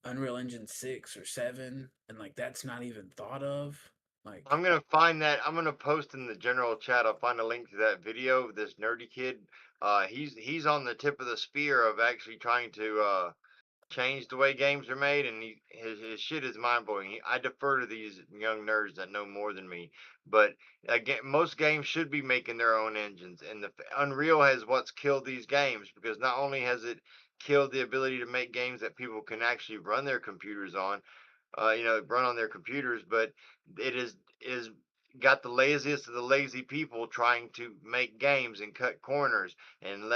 Unreal Engine 6 or 7 and like that's not even thought of. Like I'm gonna find that. I'm gonna post in the general chat. I'll find a link to that video of this nerdy kid. He's on the tip of the spear of actually trying to change the way games are made, and his shit is mind blowing. I defer to these young nerds that know more than me, but again, most games should be making their own engines, and the Unreal has what's killed these games because not only has it killed the ability to make games that people can actually run their computers on, run on their computers, but it is got the laziest of the lazy people trying to make games and cut corners and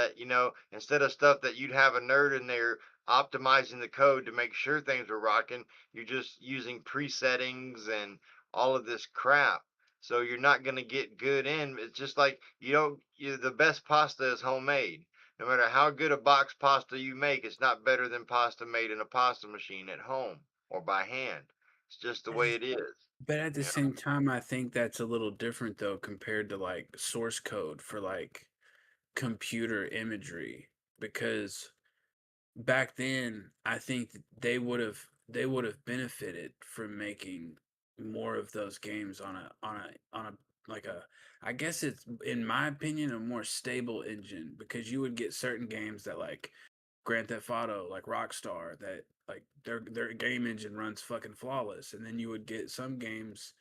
instead of stuff that you'd have a nerd in there optimizing the code to make sure things were rocking, you're just using presettings and all of this crap. So you're not going to get good in. It's just like the best pasta is homemade. No matter how good a box pasta you make, it's not better than pasta made in a pasta machine at home or by hand. It's just the way it is. but at the You know? same time I think that's a little different though compared to like source code for like computer imagery because back then I think they would have benefited from making more of those games on a like a I guess it's in my opinion a more stable engine because you would get certain games that like Grand Theft Auto, like Rockstar, that like their game engine runs fucking flawless, and then you would get some games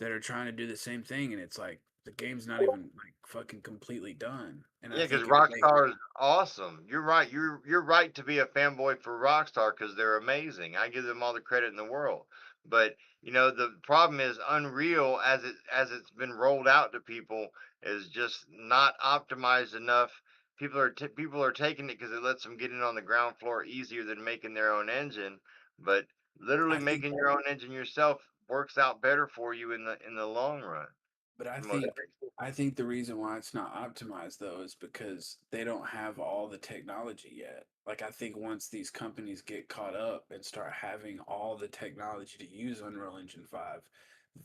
that are trying to do the same thing, and it's like the game's not even like fucking completely done. And I Yeah, because think if they, Rockstar is awesome. You're right. You're right to be a fanboy for Rockstar because they're amazing. I give them all the credit in the world. But the problem is Unreal, as it's been rolled out to people, is just not optimized enough. People are taking it because it lets them get in on the ground floor easier than making their own engine. But literally I think, making your own engine yourself works out better for you in the long run. but For most people. I think the reason why it's not optimized though is because they don't have all the technology yet. Like I think once these companies get caught up and start having all the technology to use Unreal Engine 5,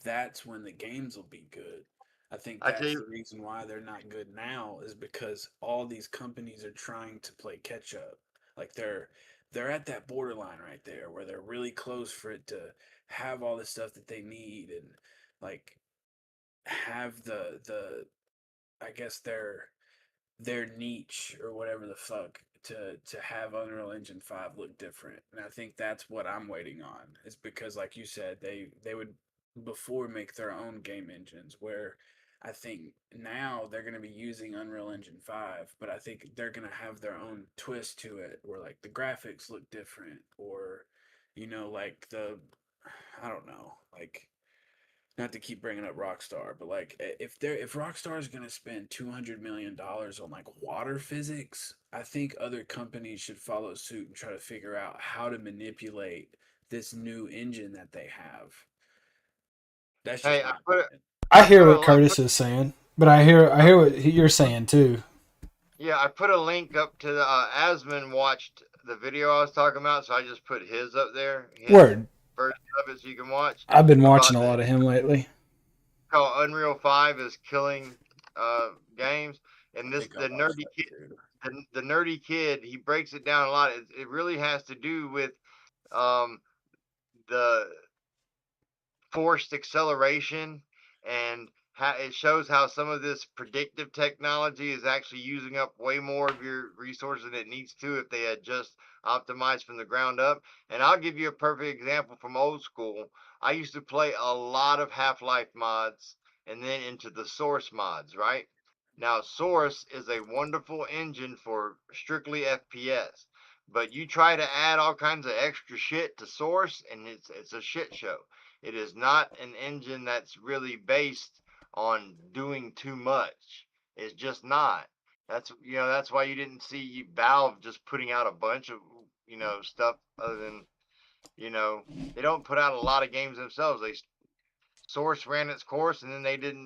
that's when the games will be good. I think I tell that's you, the reason why they're not good now is because all these companies are trying to play catch up. Like they're at that borderline right there where they're really close for it to have all the stuff that they need and like have the I guess their niche or whatever the fuck to have Unreal Engine 5 look different. And I think that's what I'm waiting on is because like you said they would before make their own game engines where I think now they're going to be using Unreal Engine 5, but I think they're going to have their own twist to it where like the graphics look different or like I don't know, like not to keep bringing up Rockstar, but like if Rockstar is gonna spend $200 million on like water physics, I think other companies should follow suit and try to figure out how to manipulate this new engine that they have. That's just hey, my opinion. I I hear put a what link. Curtis is saying, but I hear what you're saying too. Yeah, I put a link up to the Asman watched the video I was talking about, so I just put his up there, his Word. version of it, so you can watch I've been watching about a lot of him lately. how Unreal 5 is killing games, and I this think I'll watch that too. the nerdy kid, he breaks it down a lot. It really has to do with um the forced acceleration and how it shows how some of this predictive technology is actually using up way more of your resources than it needs to if they had just optimized from the ground up. And I'll give you a perfect example from old school. I used to play a lot of Half-Life mods and then into the Source mods, right? Now, Source is a wonderful engine for strictly FPS, but you try to add all kinds of extra shit to Source and it's a shit show. It is not an engine that's really based on doing too much. It's just not. That's why you didn't see Valve just putting out a bunch of stuff other than they don't put out a lot of games themselves. They Source ran its course and then they didn't